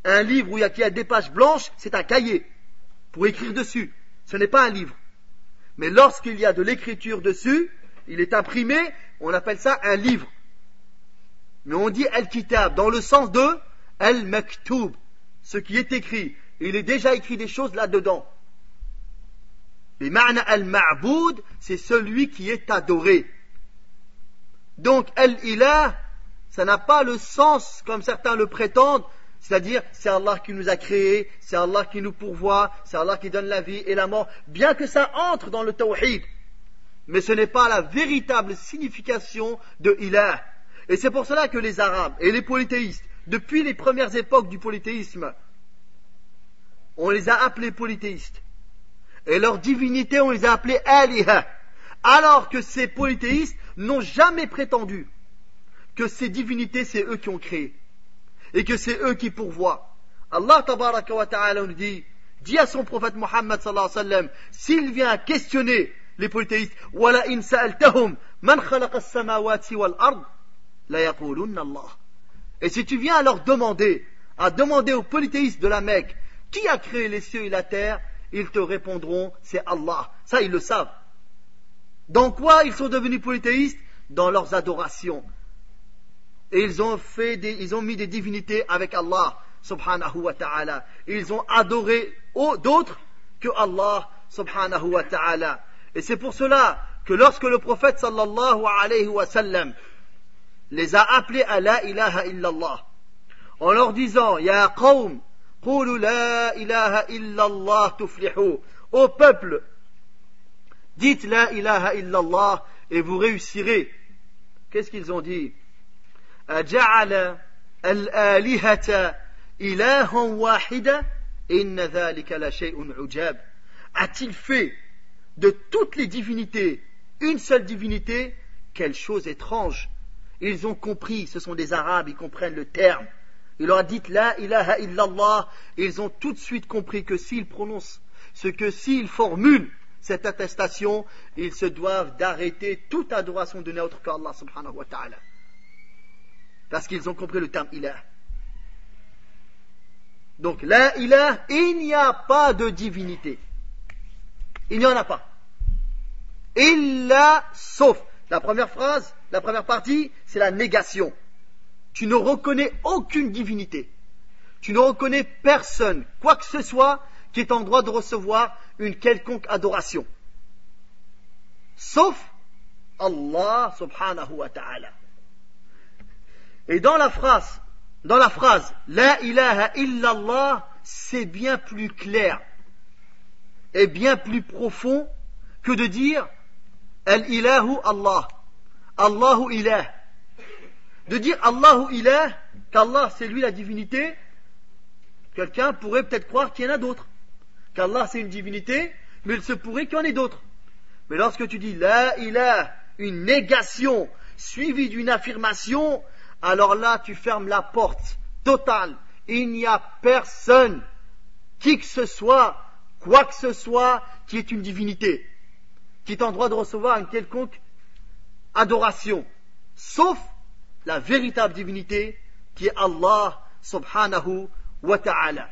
Un livre où il y a des pages blanches, c'est un cahier pour écrire dessus. Ce n'est pas un livre. Mais lorsqu'il y a de l'écriture dessus, il est imprimé, on appelle ça un livre. Mais on dit al-kitab dans le sens de al-maktoub, ce qui est écrit. Il est déjà écrit des choses là-dedans. Et ma'na al-ma'boud, c'est celui qui est adoré. Donc al-ilah, ça n'a pas le sens comme certains le prétendent, c'est-à-dire c'est Allah qui nous a créés, c'est Allah qui nous pourvoit, c'est Allah qui donne la vie et la mort, bien que ça entre dans le tawhid. Mais ce n'est pas la véritable signification de ilah. Et c'est pour cela que les Arabes et les polythéistes, depuis les premières époques du polythéisme, on les a appelés polythéistes. Et leur divinité, on les a appelés aliha. Alors que ces polythéistes n'ont jamais prétendu que ces divinités, c'est eux qui ont créé. Et que c'est eux qui pourvoient. Allah tabaraka wa ta'ala nous dit à son prophète Muhammad sallallahu alayhi wa sallam, s'il vient questionner les polythéistes, wala in sa'altahum man khalaqa as-samawati wal ard la yaqulunna Allah. Et si tu viens à leur demander aux polythéistes de la Mecque, qui a créé les cieux et la terre, ils te répondront, c'est Allah. Ça, ils le savent. Dans quoi ils sont devenus polythéistes? Dans leurs adorations. Et ils ont mis des divinités avec Allah, subhanahu wa ta'ala. Ils ont adoré d'autres que Allah, subhanahu wa ta'ala. Et c'est pour cela que lorsque le prophète sallallahu alayhi wa sallam les a appelés à la ilaha illallah, en leur disant, ya qawm, qulu la ilaha illallah tuflihu. Ô peuple, dites la ilaha illallah et vous réussirez. Qu'est-ce qu'ils ont dit? أجعل الآلهة إلها واحدة إن ذلك لشيء عجاب. A-t-il fait de toutes les divinités une seule divinité? Quelle chose étrange. Ils ont compris, ce sont des Arabes, ils comprennent le terme. Il leur a dit La ilaha illallah. Ils ont tout de suite compris que s'ils prononcent, s'ils formulent cette attestation, ils se doivent d'arrêter toute adoration donnée à autre qu'Allah subhanahu wa ta'ala. Parce qu'ils ont compris le terme ilah. Donc, la ilah, il n'y a pas de divinité. Il n'y en a pas. Illa, sauf. La première phrase, la première partie, c'est la négation. Tu ne reconnais aucune divinité. Tu ne reconnais personne, quoi que ce soit, qui est en droit de recevoir une quelconque adoration. Sauf Allah subhanahu wa ta'ala. Et dans la phrase, La ilaha illallah, c'est bien plus clair et bien plus profond que de dire Al-ilahu Allah, Allahu ilah. De dire Allahu ilah, qu'Allah c'est lui la divinité, quelqu'un pourrait peut-être croire qu'il y en a d'autres. Qu'Allah c'est une divinité, mais il se pourrait qu'il y en ait d'autres. Mais lorsque tu dis La ilah, une négation suivie d'une affirmation, alors là tu fermes la porte totale. Il n'y a personne, qui que ce soit, quoi que ce soit, qui est une divinité, qui est en droit de recevoir une quelconque adoration, sauf la véritable divinité qui est Allah subhanahu wa ta'ala.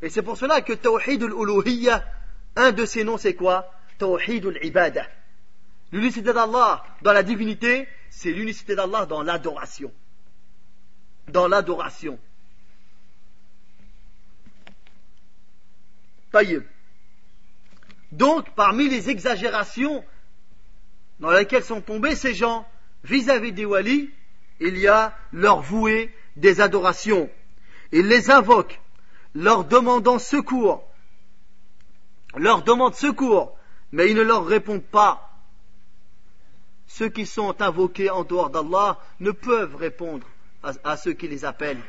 Et c'est pour cela que Tawhid al-Uluhiyya, un de ses noms c'est quoi? Tawhid al-Ibadah. L'unicité d'Allah dans la divinité, c'est l'unicité d'Allah dans l'adoration. Dans l'adoration. Taïb. Donc, parmi les exagérations dans lesquelles sont tombés ces gens vis-à-vis des walis, il y a leur vouer des adorations. Ils les invoquent, leur demandant secours, mais ils ne leur répondent pas. Ceux qui sont invoqués en dehors d'Allah ne peuvent répondre à ceux qui les appellent.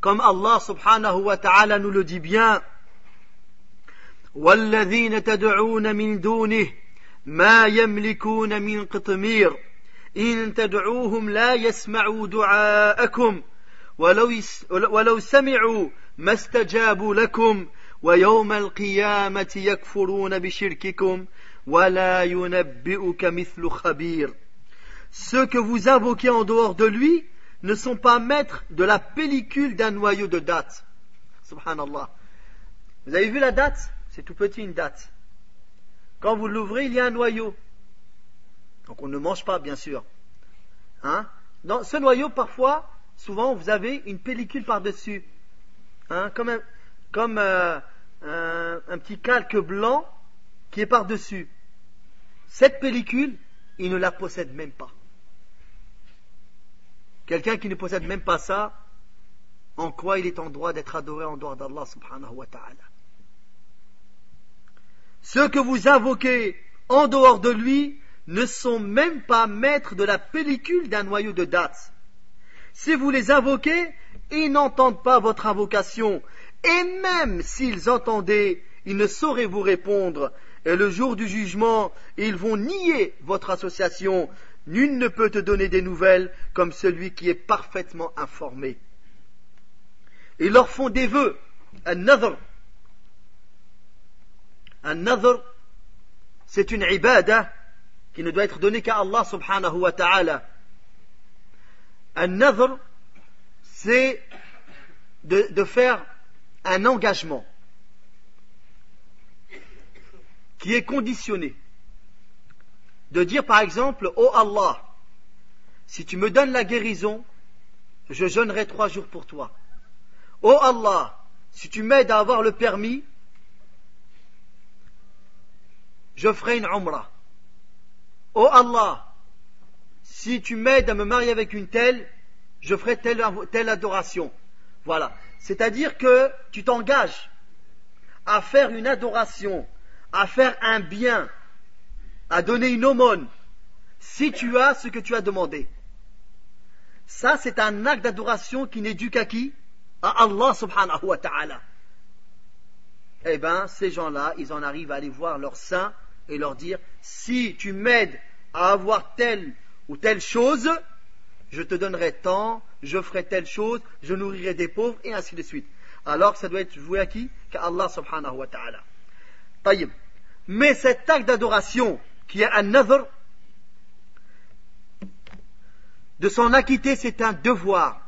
Comme Allah subhanahu wa ta'ala nous le dit bien, وَالَّذِينَ تَدْعُونَ مِن دُونِهِ مَا يَمْلِكُونَ مِن قِطْمِيرٍ إِن تَدْعُوهُمْ لَا يَسْمَعُوا دُعَاءَكُمْ وَلَوْ سَمِعُوا مَا اسْتَجَابُوا لَكُمْ وَيَوْمَ الْقِيَامَةِ يَكْفُرُونَ بِشِرْكِكُمْ وَلَا يُنَبِّئُكَ مِثْلُ خَبِيرٍ. Ceux que vous invoquez en dehors de lui ne sont pas maîtres de la pellicule d'un noyau de date. Subhanallah. Vous avez vu la date? C'est tout petit une date. Quand vous l'ouvrez, il y a un noyau. Donc on ne mange pas, bien sûr. Hein? Dans ce noyau, parfois, souvent, vous avez une pellicule par-dessus. Hein? Comme un petit calque blanc qui est par-dessus. Cette pellicule, il ne la possède même pas. Quelqu'un qui ne possède même pas ça, en quoi il est en droit d'être adoré en dehors d'Allah subhanahu wa ta'ala? Ceux que vous invoquez en dehors de lui ne sont même pas maîtres de la pellicule d'un noyau de date. Si vous les invoquez, ils n'entendent pas votre invocation. Et même s'ils entendaient, ils ne sauraient vous répondre. Et le jour du jugement, ils vont nier votre association. Nul ne peut te donner des nouvelles comme celui qui est parfaitement informé. Ils leur font des vœux, un-nadhr. Un-nadhr, c'est une ibadah qui ne doit être donnée qu'à Allah subhanahu wa ta'ala. Un-nadhr, c'est de faire un engagement qui est conditionné. De dire par exemple, oh Allah, si tu me donnes la guérison, je jeûnerai 3 jours pour toi. Oh Allah, si tu m'aides à avoir le permis, je ferai une umrah. Oh Allah, si tu m'aides à me marier avec une telle, je ferai telle adoration. Voilà. C'est-à-dire que tu t'engages à faire une adoration, à faire un bien, à donner une aumône, si tu as ce que tu as demandé. Ça, c'est un acte d'adoration qui n'est dû qu'à qui? À Allah subhanahu wa ta'ala. eh bien, ces gens-là, ils en arrivent à aller voir leur saint et leur dire, si tu m'aides à avoir telle ou telle chose, je te donnerai tant, je ferai telle chose, je nourrirai des pauvres, et ainsi de suite. Alors que ça doit être voué à qui? Qu'à Allah subhanahu wa ta'ala. Taïb. Mais cet acte d'adoration, qui est un nadhr, de s'en acquitter, c'est un devoir.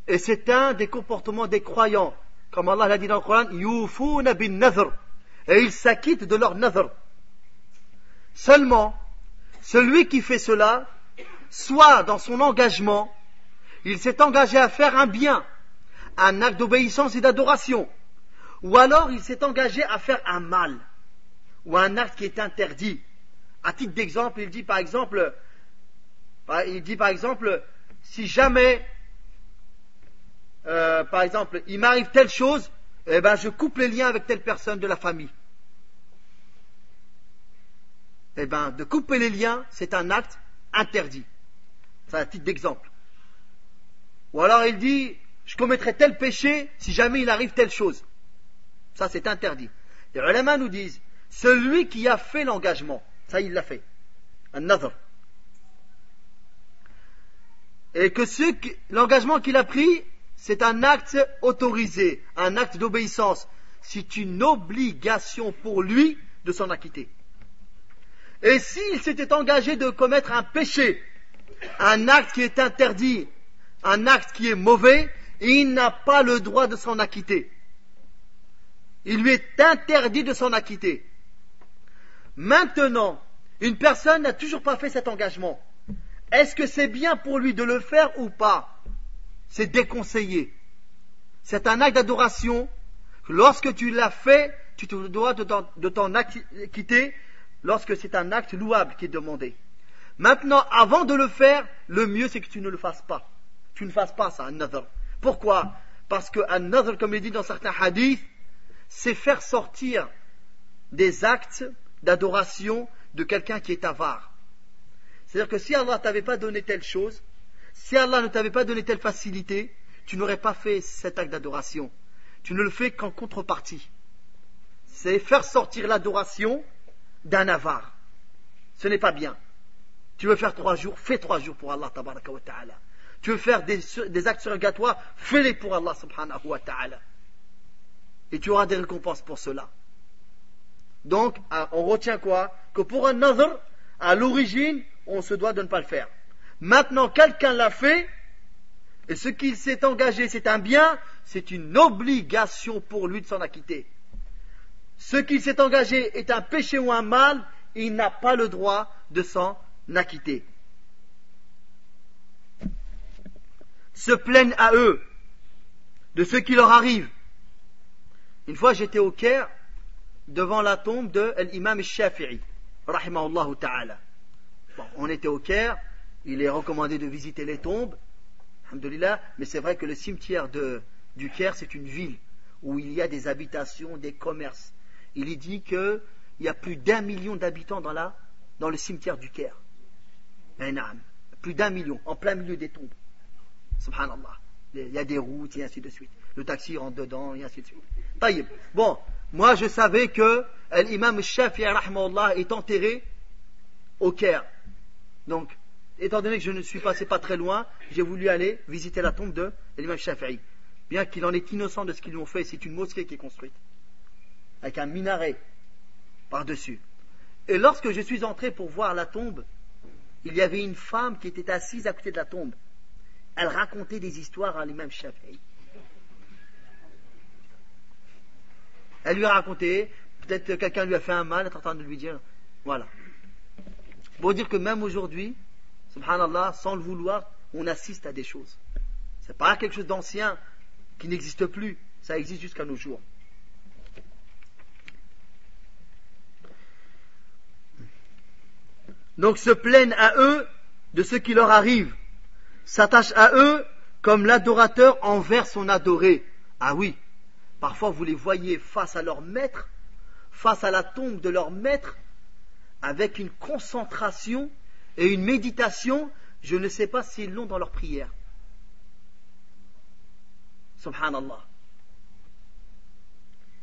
Et c'est un des comportements des croyants. Comme Allah l'a dit dans le Coran, Yufuna bin nadhr. Et ils s'acquittent de leur nadhr. Seulement, celui qui fait cela, soit dans son engagement, il s'est engagé à faire un bien, un acte d'obéissance et d'adoration, ou alors il s'est engagé à faire un mal, ou un acte qui est interdit. À titre d'exemple, il dit par exemple, si jamais, par exemple, il m'arrive telle chose, eh ben je coupe les liens avec telle personne de la famille. Eh bien, de couper les liens, c'est un acte interdit. C'est un titre d'exemple. Ou alors il dit, je commettrai tel péché si jamais il arrive telle chose. Ça, c'est interdit. Les ulama nous disent, celui qui a fait l'engagement, ça il l'a fait, un nadhr. Et que l'engagement qu'il a pris, c'est un acte autorisé, un acte d'obéissance. C'est une obligation pour lui de s'en acquitter. Et s'il s'était engagé de commettre un péché, un acte qui est interdit, un acte qui est mauvais, il n'a pas le droit de s'en acquitter. Il lui est interdit de s'en acquitter. Maintenant, une personne n'a toujours pas fait cet engagement. Est-ce que c'est bien pour lui de le faire ou pas? C'est déconseillé. C'est un acte d'adoration. Lorsque tu l'as fait, tu te dois de t'en acquitter lorsque c'est un acte louable qui est demandé. Maintenant, avant de le faire, le mieux c'est que tu ne le fasses pas. Tu ne fasses pas ça, un nadhr. Pourquoi? Parce qu'un nadhr, comme il dit dans certains hadiths, c'est faire sortir des actes d'adoration de quelqu'un qui est avare. C'est-à-dire que si Allah ne t'avait pas donné telle chose, si Allah ne t'avait pas donné telle facilité, tu n'aurais pas fait cet acte d'adoration. Tu ne le fais qu'en contrepartie. C'est faire sortir l'adoration d'un avare. Ce n'est pas bien. Tu veux faire 3 jours, fais 3 jours pour Allah tabaraka wa ta'ala. Tu veux faire des actes surrogatoires, fais-les pour Allah subhanahu wa ta'ala. Et tu auras des récompenses pour cela. Donc, on retient quoi? Que pour un nadhr, à l'origine, on se doit de ne pas le faire. Maintenant, quelqu'un l'a fait, et ce qu'il s'est engagé, c'est un bien, c'est une obligation pour lui de s'en acquitter. Ce qu'il s'est engagé est un péché ou un mal, il n'a pas le droit de s'en acquitter. Se plaignent à eux de ce qui leur arrive. Une fois, j'étais au Caire, devant la tombe de l'imam al-Shafi'i, rahimahullah ta'ala. Bon, on était au Caire, il est recommandé de visiter les tombes, alhamdoulilah, mais c'est vrai que le cimetière du Caire, c'est une ville où il y a des habitations, des commerces. Il est dit qu'il y a plus d'1 million d'habitants dans le cimetière du Caire. Plus d'1 million, en plein milieu des tombes. Subhanallah. Il y a des routes et ainsi de suite. Le taxi rentre dedans et ainsi de suite. Taïb. Bon, moi je savais que l'imam Shafi'i rahimahullah est enterré au Caire. Donc, étant donné que je ne suis passé pas très loin, j'ai voulu aller visiter la tombe de l'imam Shafi'i. Bien qu'il en est innocent de ce qu'ils lui ont fait, c'est une mosquée qui est construite. Avec un minaret par-dessus. Et lorsque je suis entré pour voir la tombe, il y avait une femme qui était assise à côté de la tombe. Elle racontait des histoires à l'imam Shafi'i. Elle lui a raconté, peut-être que quelqu'un lui a fait un mal, elle est en train de lui dire, voilà. Pour dire que même aujourd'hui, subhanallah, sans le vouloir, on assiste à des choses. C'est pas quelque chose d'ancien qui n'existe plus, ça existe jusqu'à nos jours. Donc se plaignent à eux de ce qui leur arrive, s'attachent à eux comme l'adorateur envers son adoré. Ah oui, parfois vous les voyez face à leur maître, face à la tombe de leur maître, avec une concentration et une méditation, je ne sais pas s'ils l'ont dans leur prière. Subhanallah.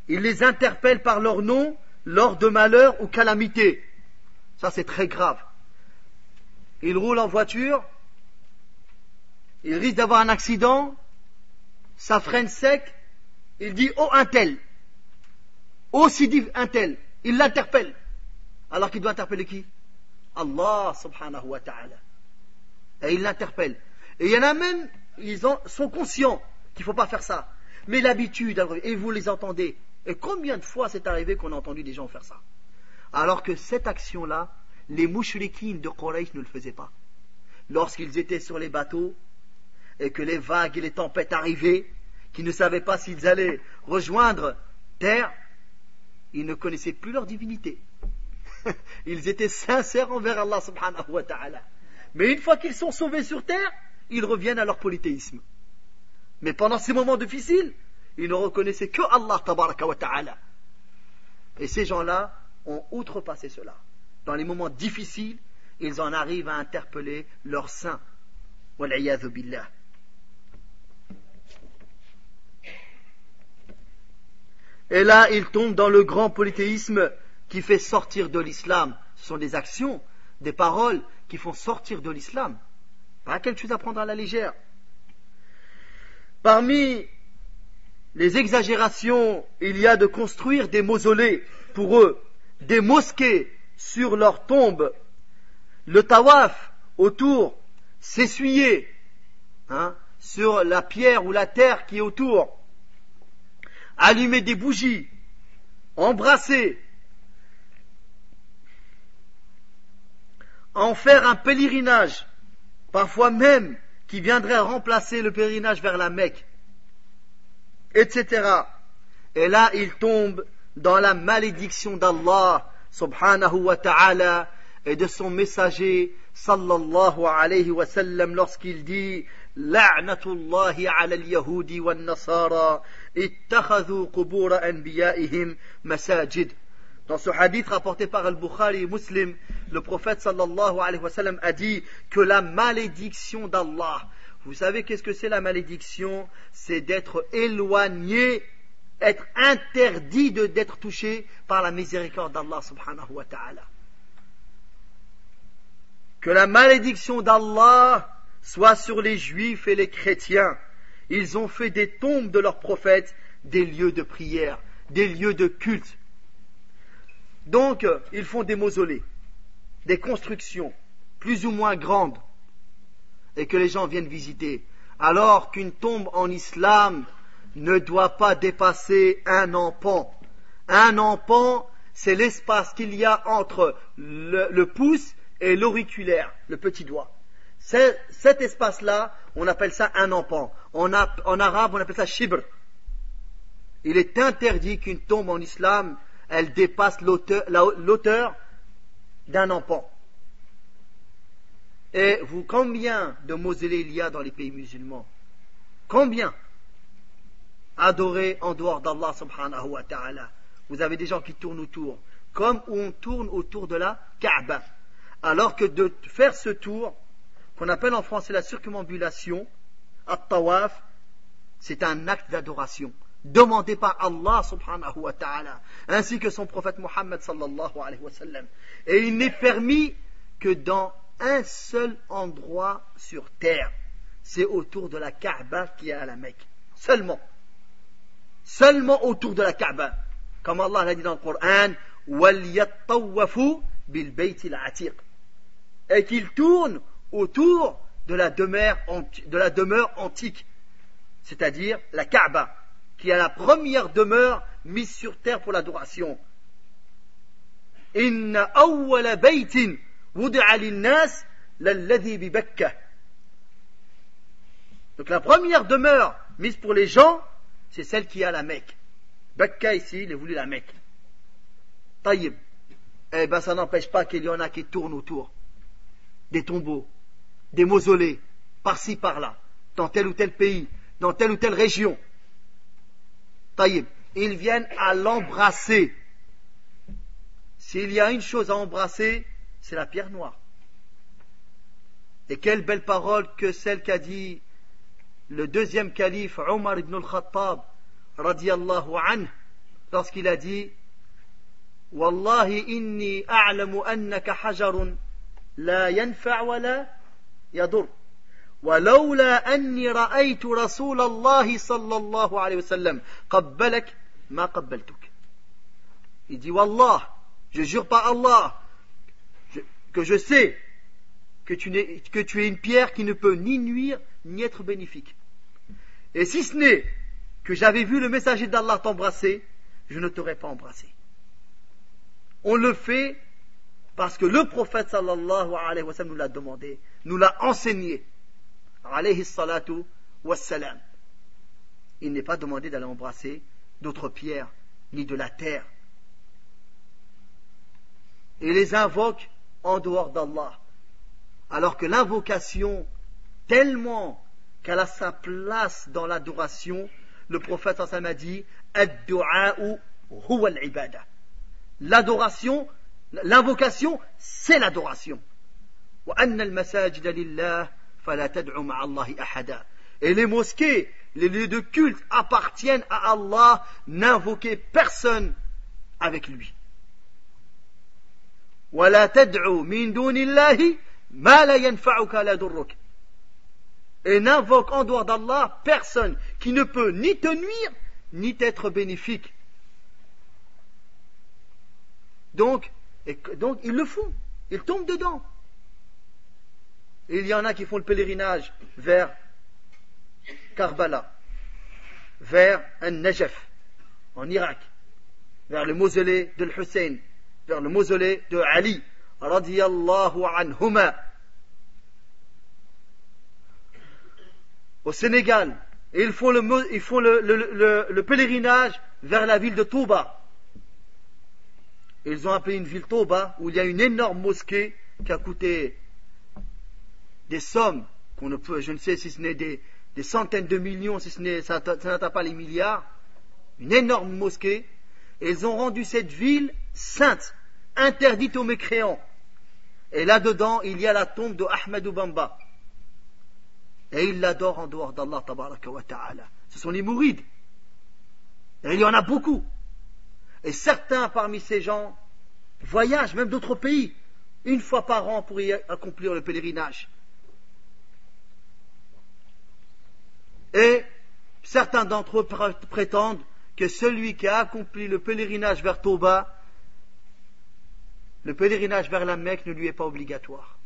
ils les interpellent par leur nom lors de malheurs ou calamités. Ça, c'est très grave. Ils roulent en voiture, ils risquent d'avoir un accident, ça freine sec, il dit « Oh, un tel !» « Oh, Sidi, un tel !» Il l'interpelle. Alors qu'il doit interpeller qui? Allah subhanahu wa ta'ala. Et il l'interpelle. Et il y en a même, sont conscients qu'il ne faut pas faire ça. Mais l'habitude, et vous les entendez. Et combien de fois c'est arrivé qu'on a entendu des gens faire ça? Alors que cette action-là, les mouchriquines de Quraysh ne le faisaient pas. Lorsqu'ils étaient sur les bateaux, et que les vagues et les tempêtes arrivaient, qu'ils ne savaient pas s'ils allaient rejoindre terre, ils ne connaissaient plus leur divinité. Ils étaient sincères envers Allah subhanahu wa ta'ala. Mais une fois qu'ils sont sauvés sur terre, ils reviennent à leur polythéisme. Mais pendant ces moments difficiles, ils ne reconnaissaient que Allah tabaraka wa ta'ala. Et ces gens-là ont outrepassé cela. Dans les moments difficiles, ils en arrivent à interpeller leurs saints. Wal'iyadhu billah. Et là, ils tombent dans le grand polythéisme qui fait sortir de l'islam. Ce sont des actions, des paroles qui font sortir de l'islam. Pas quelque chose à prendre à la légère. Parmi les exagérations, il y a de construire des mausolées pour eux, des mosquées sur leurs tombes, le tawaf autour, s'essuyer sur la pierre ou la terre qui est autour, allumer des bougies, embrasser, en faire un pèlerinage, parfois même qui viendrait remplacer le pèlerinage vers la Mecque, etc. Et là, il tombe dans la malédiction d'Allah subhanahu wa ta'ala et de son messager sallallahu alayhi wa sallam lorsqu'il dit La'natullahi ala al-yahudi wa al-nasara ittakhadhu qubura anbiya'ihim masajid. Dans ce hadith rapporté par Al-Bukhari et Muslim, le prophète sallallahu alayhi wa sallam a dit que la malédiction d'Allah, vous savez qu'est-ce que c'est la malédiction? C'est d'être éloigné, être interdit d'être touché par la miséricorde d'Allah subhanahu wa ta'ala. Que la malédiction d'Allah soit sur les juifs et les chrétiens. Ils ont fait des tombes de leurs prophètes des lieux de prière, des lieux de culte. Donc, ils font des mausolées, des constructions plus ou moins grandes, et que les gens viennent visiter. Alors qu'une tombe en islam ne doit pas dépasser un empan. Un empan, c'est l'espace qu'il y a entre le pouce et l'auriculaire, le petit doigt. Cet espace-là, on appelle ça un empan. En arabe, on appelle ça shibr. Il est interdit qu'une tombe en islam, elle dépasse l'auteur d'un empan. Et combien de mausolées il y a dans les pays musulmans? Combien adorés en dehors d'Allah subhanahu wa ta'ala? Vous avez des gens qui tournent autour, comme on tourne autour de la Kaaba. Alors que de faire ce tour, qu'on appelle en français la circumambulation, at-tawaf, c'est un acte d'adoration, demandé par Allah subhanahu wa ta'ala, ainsi que son prophète Muhammad sallallahu alayhi wa sallam. Et il n'est permis que dans un seul endroit sur terre, c'est autour de la Kaaba qui est à la Mecque. Seulement autour de la Kaaba. Comme Allah l'a dit dans le Coran, وَلْيَطَّوَّفُوا بِالْبَيْتِ الْعَتِيقِ, et qu'il tourne autour de la demeure antique, c'est-à-dire la Kaaba, qui est la première demeure mise sur terre pour l'adoration. Inna awwala baytin wudi'a lin-nas lalladhi bi Bakkah. Donc la première demeure mise pour les gens, c'est celle qui est à la Mecque. Bakkah ici, il est voulu la Mecque. Taïb. Eh bien, ça n'empêche pas qu'il y en a qui tournent autour des tombeaux, des mausolées, par-ci, par-là, dans tel ou tel pays, dans telle ou telle région. Taïb. Ils viennent à l'embrasser. S'il y a une chose à embrasser, c'est la pierre noire. Et quelle belle parole que celle qu'a dit le deuxième calife Omar ibn al-Khattab radiyallahu anhu lorsqu'il a dit Wallahi inni a'lamu annaka hajarun la yanfa' wa la yadur. ولولا أني رأيت رسول الله صلى الله عليه وسلم قبلك ما قبلتك. Il dit Wallah, je jure par Allah que je sais que tu es une pierre qui ne peut ni nuire ni être bénéfique. Et si ce n'est que j'avais vu le messager d'Allah t'embrasser, je ne t'aurais pas embrassé. On le fait parce que le prophète sallallahu alayhi wa sallam nous l'a demandé, nous l'a enseigné. Alayhi salatu wassalam. Il n'est pas demandé d'aller embrasser d'autres pierres, ni de la terre. Et les invoque en dehors d'Allah. Alors que l'invocation, tellement qu'elle a sa place dans l'adoration, le prophète sallallahu alayhi wa sallam a dit Ad-du'a'u huwa al-ibada. L'adoration, l'invocation, c'est l'adoration. Wa anna al-masajida lillah. Et les mosquées, les lieux de culte appartiennent à Allah, n'invoquez personne avec lui. Et n'invoque en dehors d'Allah personne qui ne peut ni te nuire ni t'être bénéfique. Donc ils le font, ils tombent dedans. Et il y en a qui font le pèlerinage vers Karbala, vers An-Najaf, en Irak, vers le mausolée de Hussein, vers le mausolée de Ali, radiyallahu anhuma. Au Sénégal, et ils font le pèlerinage vers la ville de Touba. Ils ont appelé une ville Touba, où il y a une énorme mosquée qui a coûté des sommes qu'on ne peut, je ne sais si ce n'est des centaines de millions, si ce n'est, ça n'atteint pas les milliards, une énorme mosquée, et ils ont rendu cette ville sainte, interdite aux mécréants. Et là-dedans, il y a la tombe de Ahmadou Bamba. Et ils l'adorent en dehors d'Allah tabaraka wa ta'ala. Ce sont les mourides. Et il y en a beaucoup. Et certains parmi ces gens voyagent même d'autres pays, une fois par an pour y accomplir le pèlerinage. Et certains d'entre eux prétendent que celui qui a accompli le pèlerinage vers Touba, le pèlerinage vers la Mecque ne lui est pas obligatoire.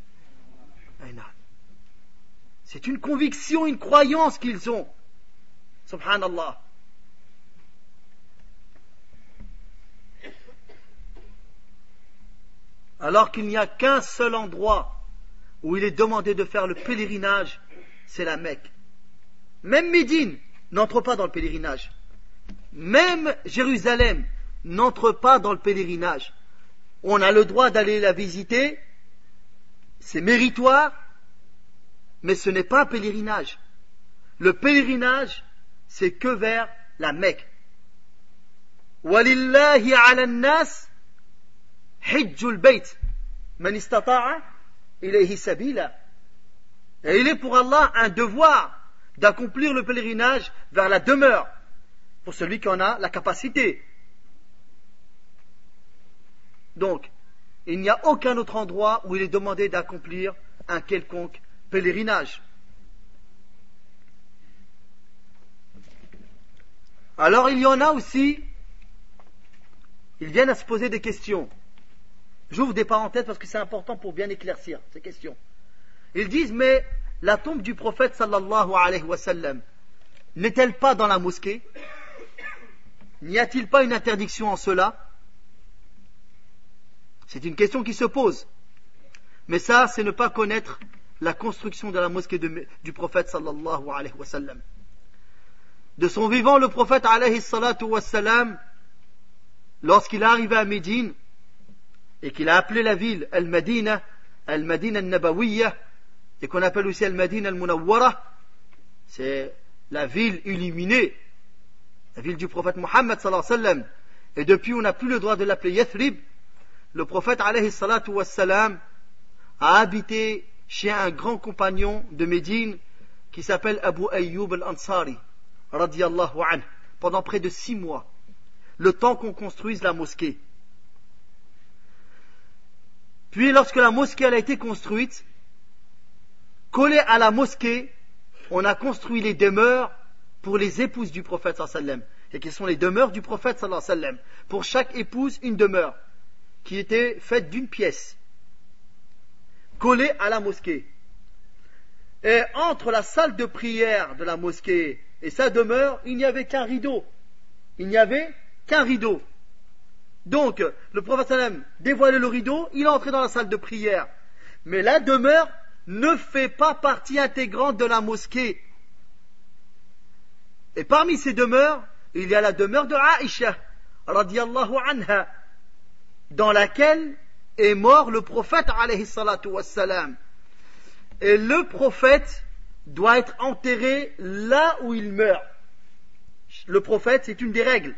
C'est une conviction, une croyance qu'ils ont. Subhanallah. Alors qu'il n'y a qu'un seul endroit où il est demandé de faire le pèlerinage, c'est la Mecque. Même Médine n'entre pas dans le pèlerinage. Même Jérusalem n'entre pas dans le pèlerinage. On a le droit d'aller la visiter, c'est méritoire, mais ce n'est pas un pèlerinage. Le pèlerinage, c'est que vers la Mecque. وَلِلَّهِ عَلَى النَّاسِ حِجُّ الْبَيْتِ مَنِ اسْتَطَاعَ إِلَيْهِ سَبِيلًا. Et il est pour Allah un devoir d'accomplir le pèlerinage vers la demeure, pour celui qui en a la capacité. Donc, il n'y a aucun autre endroit où il est demandé d'accomplir un quelconque pèlerinage. Alors il y en a aussi, ils viennent à se poser des questions. J'ouvre des parenthèses parce que c'est important pour bien éclaircir ces questions. Ils disent, mais la tombe du prophète sallallahu alayhi wa sallam n'est-elle pas dans la mosquée? N'y a-t-il pas une interdiction en cela? C'est une question qui se pose. Mais ça, c'est ne pas connaître la construction de la mosquée du prophète sallallahu alayhi wa sallam. De son vivant, le prophète alayhi salatu wa sallam, lorsqu'il est arrivé à Médine et qu'il a appelé la ville Al-Madina al-Nabawiyya, et qu'on appelle aussi Al-Madina al-Munawwara, c'est la ville illuminée, la ville du prophète Mohammed sallallahu alayhi wa sallam. Et depuis, on n'a plus le droit de l'appeler Yathrib. Le prophète alayhi salatu wa sallam a habité chez un grand compagnon de Médine qui s'appelle Abu Ayyub al-Ansari radiyallahu anhu pendant près de 6 mois. le temps qu'on construise la mosquée. Puis lorsque la mosquée a été construite, collé à la mosquée, on a construit les demeures pour les épouses du prophète sallallahu alayhi wa sallam. Et qui sont les demeures du prophète sallallahu alayhi wa sallam. Pour chaque épouse, une demeure qui était faite d'une pièce, collée à la mosquée. Et entre la salle de prière de la mosquée et sa demeure, il n'y avait qu'un rideau. Il n'y avait qu'un rideau. Donc, le prophète sallallahu alayhi wa sallam dévoilait le rideau, il est entré dans la salle de prière. Mais la demeure ne fait pas partie intégrante de la mosquée. Et parmi ces demeures, il y a la demeure de Aïcha, radiyallahu anha, dans laquelle est mort le prophète, alayhi salatu wassalam. Et le prophète doit être enterré là où il meurt. Le prophète, c'est une des règles.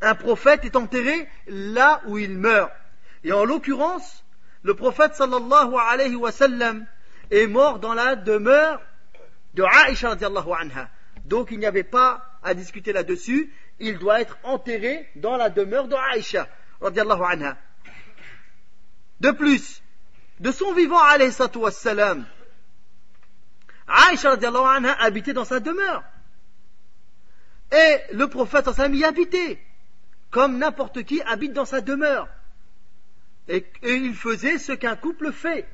Un prophète est enterré là où il meurt. Et en l'occurrence, le prophète sallallahu alayhi wa sallam est mort dans la demeure de Aïcha radiyallahu anha. Donc il n'y avait pas à discuter là-dessus, il doit être enterré dans la demeure de Aïcha radiyallahu anha. De plus, de son vivant alayhi salatu wassalam, Aïcha radiyallahu anha habitait dans sa demeure. Et le prophète sallallahu alayhi wa sallam y habitait, comme n'importe qui habite dans sa demeure. Et il faisait ce qu'un couple fait.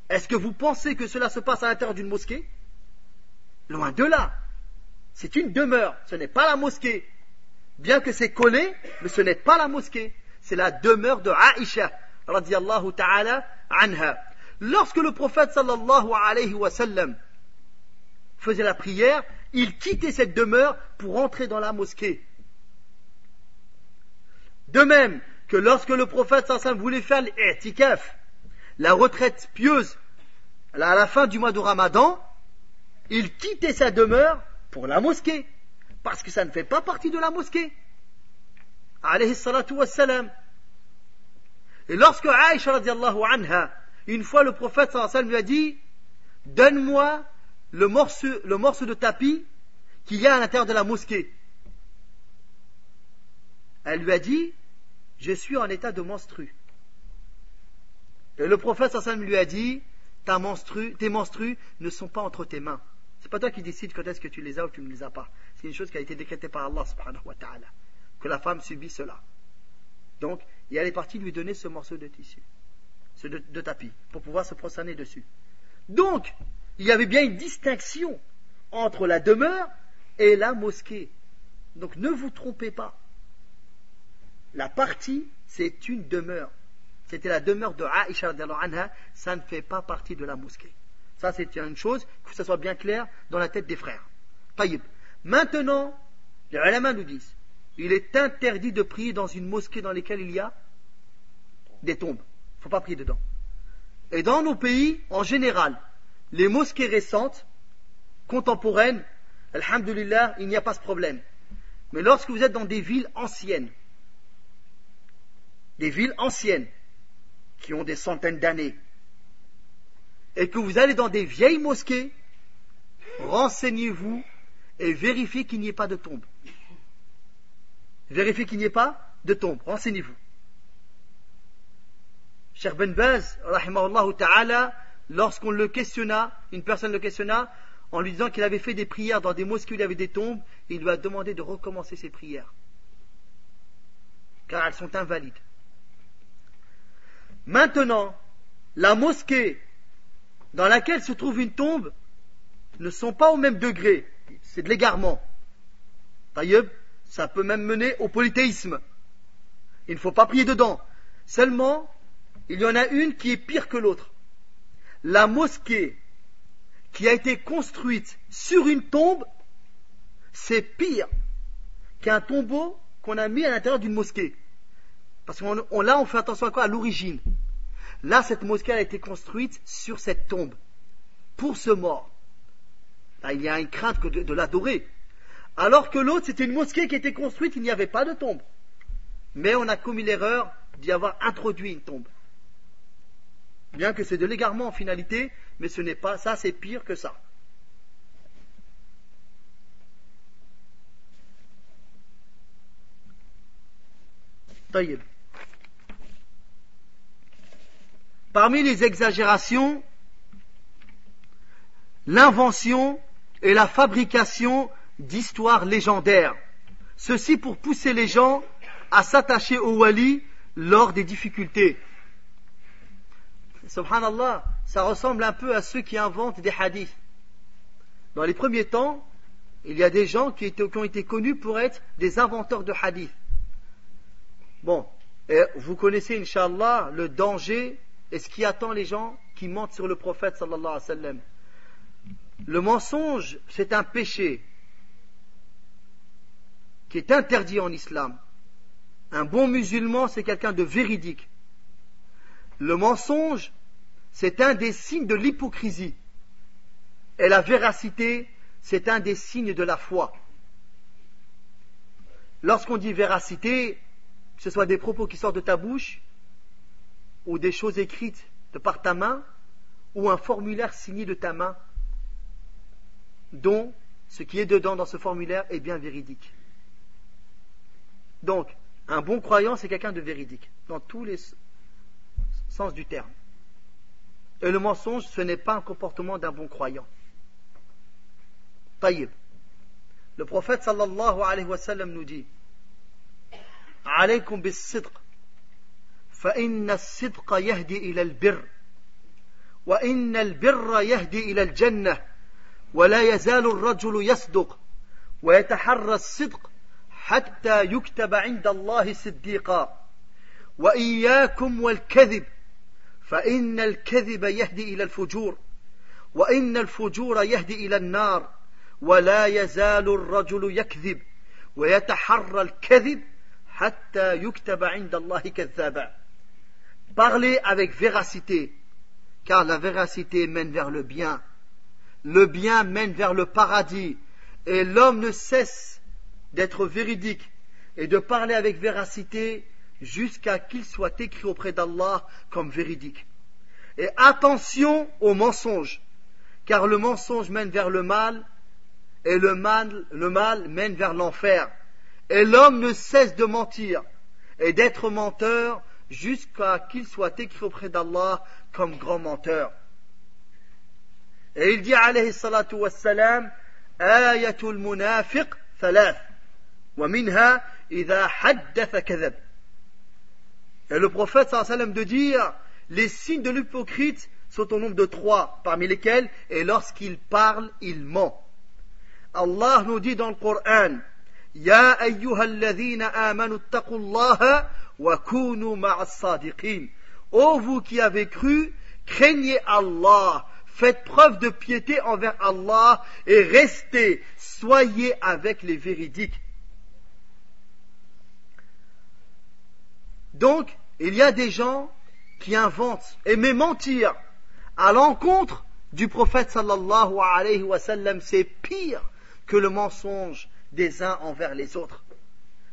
Est-ce que vous pensez que cela se passe à l'intérieur d'une mosquée? Loin de là. C'est une demeure, ce n'est pas la mosquée. Bien que c'est collé, mais ce n'est pas la mosquée. C'est la demeure de Aïcha, radiyallahu ta'ala anha. Lorsque le prophète sallallahu alayhi wa sallam faisait la prière, il quittait cette demeure pour entrer dans la mosquée. De même que lorsque le prophète sallallahu alayhi wa sallam voulait faire l'i'tikaf, la retraite pieuse, à la fin du mois de Ramadan, il quittait sa demeure pour la mosquée, parce que ça ne fait pas partie de la mosquée. Alayhi salatu wassalam. Et lorsque Aïcha radiallahu anha, une fois le prophète sallallahu alayhi wa sallam lui a dit, donne-moi le morceau de tapis qu'il y a à l'intérieur de la mosquée. Elle lui a dit, je suis en état de menstru. Et le prophète sallallahu alayhi wa sallam lui a dit, tes menstrues ne sont pas entre tes mains. C'est pas toi qui décides quand est-ce que tu les as ou tu ne les as pas. C'est une chose qui a été décrétée par Allah subhanahu wa ta'ala. Que la femme subit cela. Donc, elle est partie lui donner ce morceau de tissu, de tapis, pour pouvoir se prosterner dessus. Donc, il y avait bien une distinction entre la demeure et la mosquée. Donc, ne vous trompez pas. La partie, c'est une demeure. C'était la demeure de Aïcha radhiyallahu anha, ça ne fait pas partie de la mosquée. Ça, c'est une chose, que ça soit bien clair dans la tête des frères. Taïb. Maintenant, les ulama nous disent, il est interdit de prier dans une mosquée dans laquelle il y a des tombes. Il ne faut pas prier dedans. Et dans nos pays, en général, les mosquées récentes, contemporaines, alhamdulillah, il n'y a pas ce problème. Mais lorsque vous êtes dans des villes anciennes, qui ont des centaines d'années, et que vous allez dans des vieilles mosquées, renseignez-vous et vérifiez qu'il n'y ait pas de tombe. Vérifiez qu'il n'y ait pas de tombe. Renseignez-vous. Cheikh Ben Baz, rahimahullah ta'ala, lorsqu'on le questionna, une personne le questionna, en lui disant qu'il avait fait des prières dans des mosquées où il y avait des tombes, il lui a demandé de recommencer ses prières. Car elles sont invalides. Maintenant, la mosquée dans laquelle se trouve une tombe ne sont pas au même degré. C'est de l'égarement. Taïeb, ça peut même mener au polythéisme. Il ne faut pas prier dedans. Seulement, il y en a une qui est pire que l'autre. La mosquée qui a été construite sur une tombe, c'est pire qu'un tombeau qu'on a mis à l'intérieur d'une mosquée. Parce que là, on fait attention à quoi? À l'origine. Là, cette mosquée a été construite sur cette tombe, pour ce mort. Là, il y a une crainte de l'adorer. Alors que l'autre, c'était une mosquée qui était construite, il n'y avait pas de tombe. Mais on a commis l'erreur d'y avoir introduit une tombe. Bien que c'est de l'égarement en finalité, mais ce n'est pas ça, c'est pire que ça. Taïb. Parmi les exagérations, l'invention et la fabrication d'histoires légendaires. Ceci pour pousser les gens à s'attacher au wali lors des difficultés. Subhanallah, ça ressemble un peu à ceux qui inventent des hadiths. Dans les premiers temps, il y a des gens qui ont été connus pour être des inventeurs de hadiths. Bon, et vous connaissez, Inch'Allah, le danger et ce qui attend les gens qui mentent sur le prophète, sallallahu alayhi wa sallam. Le mensonge, c'est un péché qui est interdit en islam. Un bon musulman, c'est quelqu'un de véridique. Le mensonge, c'est un des signes de l'hypocrisie. Et la véracité, c'est un des signes de la foi. Lorsqu'on dit véracité, que ce soit des propos qui sortent de ta bouche, ou des choses écrites de par ta main, ou un formulaire signé de ta main, dont ce qui est dedans dans ce formulaire est bien véridique. Donc, un bon croyant, c'est quelqu'un de véridique, dans tous les sens du terme. Et le mensonge, ce n'est pas un comportement d'un bon croyant. Taïb. Le prophète sallallahu alayhi wa sallam nous dit: Alaykum bis sidq, fa inna as-sidqa yahdi ila al-birr, wa inna al-birra yahdi ila al-jannah, wa la yazalu ar-rajulu yasduq, wa yataharra as-sidq حتى يكتب عند الله صديقا وإياكم والكذب فإن الكذب يهدي إلى الفجور وإن الفجور يهدي إلى النار ولا يزال الرجل يكذب ويتحرى الكذب حتى يكتب عند الله كذابا. Parlez avec véracité, car la véracité mène vers le bien mène vers le paradis, et l'homme ne cesse d'être véridique et de parler avec véracité jusqu'à qu'il soit écrit auprès d'Allah comme véridique. Et attention au mensonge, car le mensonge mène vers le mal, et le mal mène vers l'enfer. Et l'homme ne cesse de mentir et d'être menteur jusqu'à qu'il soit écrit auprès d'Allah comme grand menteur. Et il dit alayhi salatu wassalam: ayatul munafiq thalath. Et le prophète sallallahu alayhi wa sallam de dire: les signes de l'hypocrite sont au nombre de 3, parmi lesquels, et lorsqu'il parle, il ment. Allah nous dit dans le Coran: Ya ayyuhalladhina amanu taqullaha wa kunu ma'as sadiqin. Ô vous qui avez cru, craignez Allah, faites preuve de piété envers Allah et restez, soyez avec les véridiques. Donc, il y a des gens qui inventent et même mentir à l'encontre du prophète sallallahu alayhi wa sallam. C'est pire que le mensonge des uns envers les autres.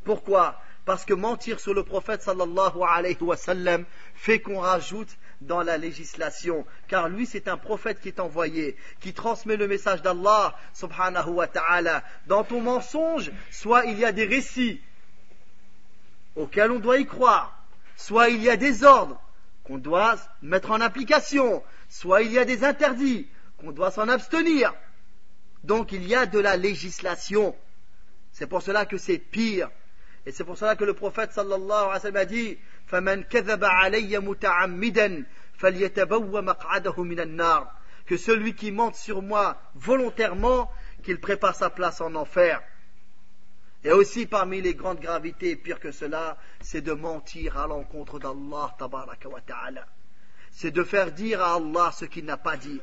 Pourquoi? Parce que mentir sur le prophète sallallahu alayhi wa sallam fait qu'on rajoute dans la législation, car lui c'est un prophète qui est envoyé, qui transmet le message d'Allah subhanahu wa ta'ala. Dans ton mensonge, soit il y a des récits auxquels on doit y croire, soit il y a des ordres qu'on doit mettre en application, soit il y a des interdits qu'on doit s'en abstenir. Donc il y a de la législation. C'est pour cela que c'est pire. Et c'est pour cela que le prophète sallallahu alayhi wa sallam a dit: فَمَنْ كَذَبَ عَلَيَّ مُتَعَمِّدًا فَلْيَتَبَوَّ مَقْعَدَهُ مِنَ النَّارِ. Que celui qui mente sur moi volontairement, qu'il prépare sa place en enfer. Et aussi parmi les grandes gravités, pire que cela, c'est de mentir à l'encontre d'Allah tabaraka wa ta'ala. C'est de faire dire à Allah ce qu'il n'a pas dit.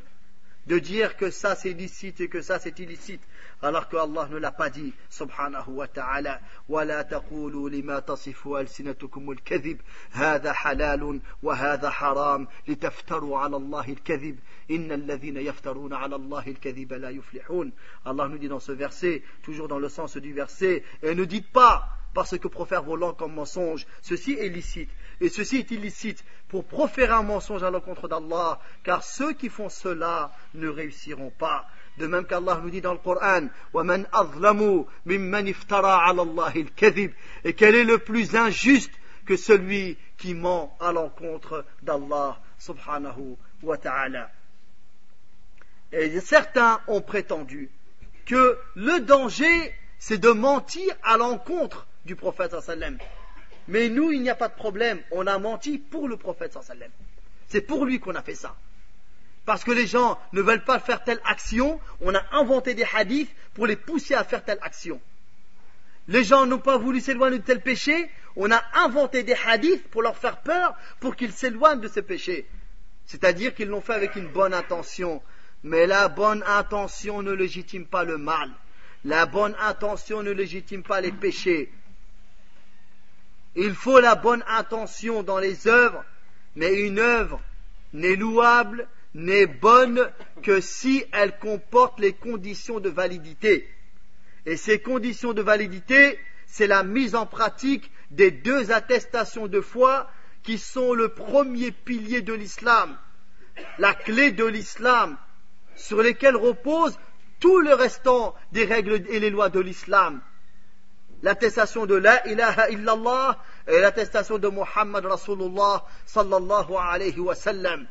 De dire que ça c'est licite et que ça c'est illicite, alors que Allah ne l'a pas dit, subhanahu wa ta'ala. وَلَا تَقُولُوا لِمَا تَصِفُ أَلْسِنَتُكُمُ الْكَذِبِ هَذَا حَلَالٌ وَهَذَا حَرَامٌ لِتَفْتَرُوا عَلَى اللَّهِ الْكَذِبِ إِنَّ الَّذِينَ يَفْتَرُونَ عَلَى اللَّهِ الْكَذِبَ لَا يُفْلِحُونَ. Allah nous dit dans ce verset, toujours dans le sens du verset: et ne dites pas parce que profère vos langues comme mensonge, ceci est licite et ceci est illicite, pour proférer un mensonge à l'encontre d'Allah, car ceux qui font cela ne réussiront pas. De même qu'Allah nous dit dans le Coran: وَمَنْ أَظْلَمُ مِمَّنِ افْتَرَى عَلَى اللَّهِ الْكَذِبِ. Et quel est le plus injuste que celui qui ment à l'encontre d'Allah subhanahu wa ta'ala. Et certains ont prétendu que le danger, c'est de mentir à l'encontre du prophète sallallahu alayhi wa sallam. Mais nous, il n'y a pas de problème, on a menti pour le prophète sallallahu alayhi wa sallam. C'est pour lui qu'on a fait ça. Parce que les gens ne veulent pas faire telle action, on a inventé des hadiths pour les pousser à faire telle action. Les gens n'ont pas voulu s'éloigner de tel péché, on a inventé des hadiths pour leur faire peur, pour qu'ils s'éloignent de ce péché. C'est-à-dire qu'ils l'ont fait avec une bonne intention. Mais la bonne intention ne légitime pas le mal. La bonne intention ne légitime pas les péchés. Il faut la bonne intention dans les œuvres, mais une œuvre n'est louable, n'est bonne que si elle comporte les conditions de validité. Et ces conditions de validité, c'est la mise en pratique des 2 attestations de foi qui sont le premier pilier de l'islam, la clé de l'islam, sur lesquelles repose tout le restant des règles et les lois de l'islam. L'attestation de la ilaha illallah et l'attestation de Muhammad Rasulullah sallallahu alayhi wa sallam.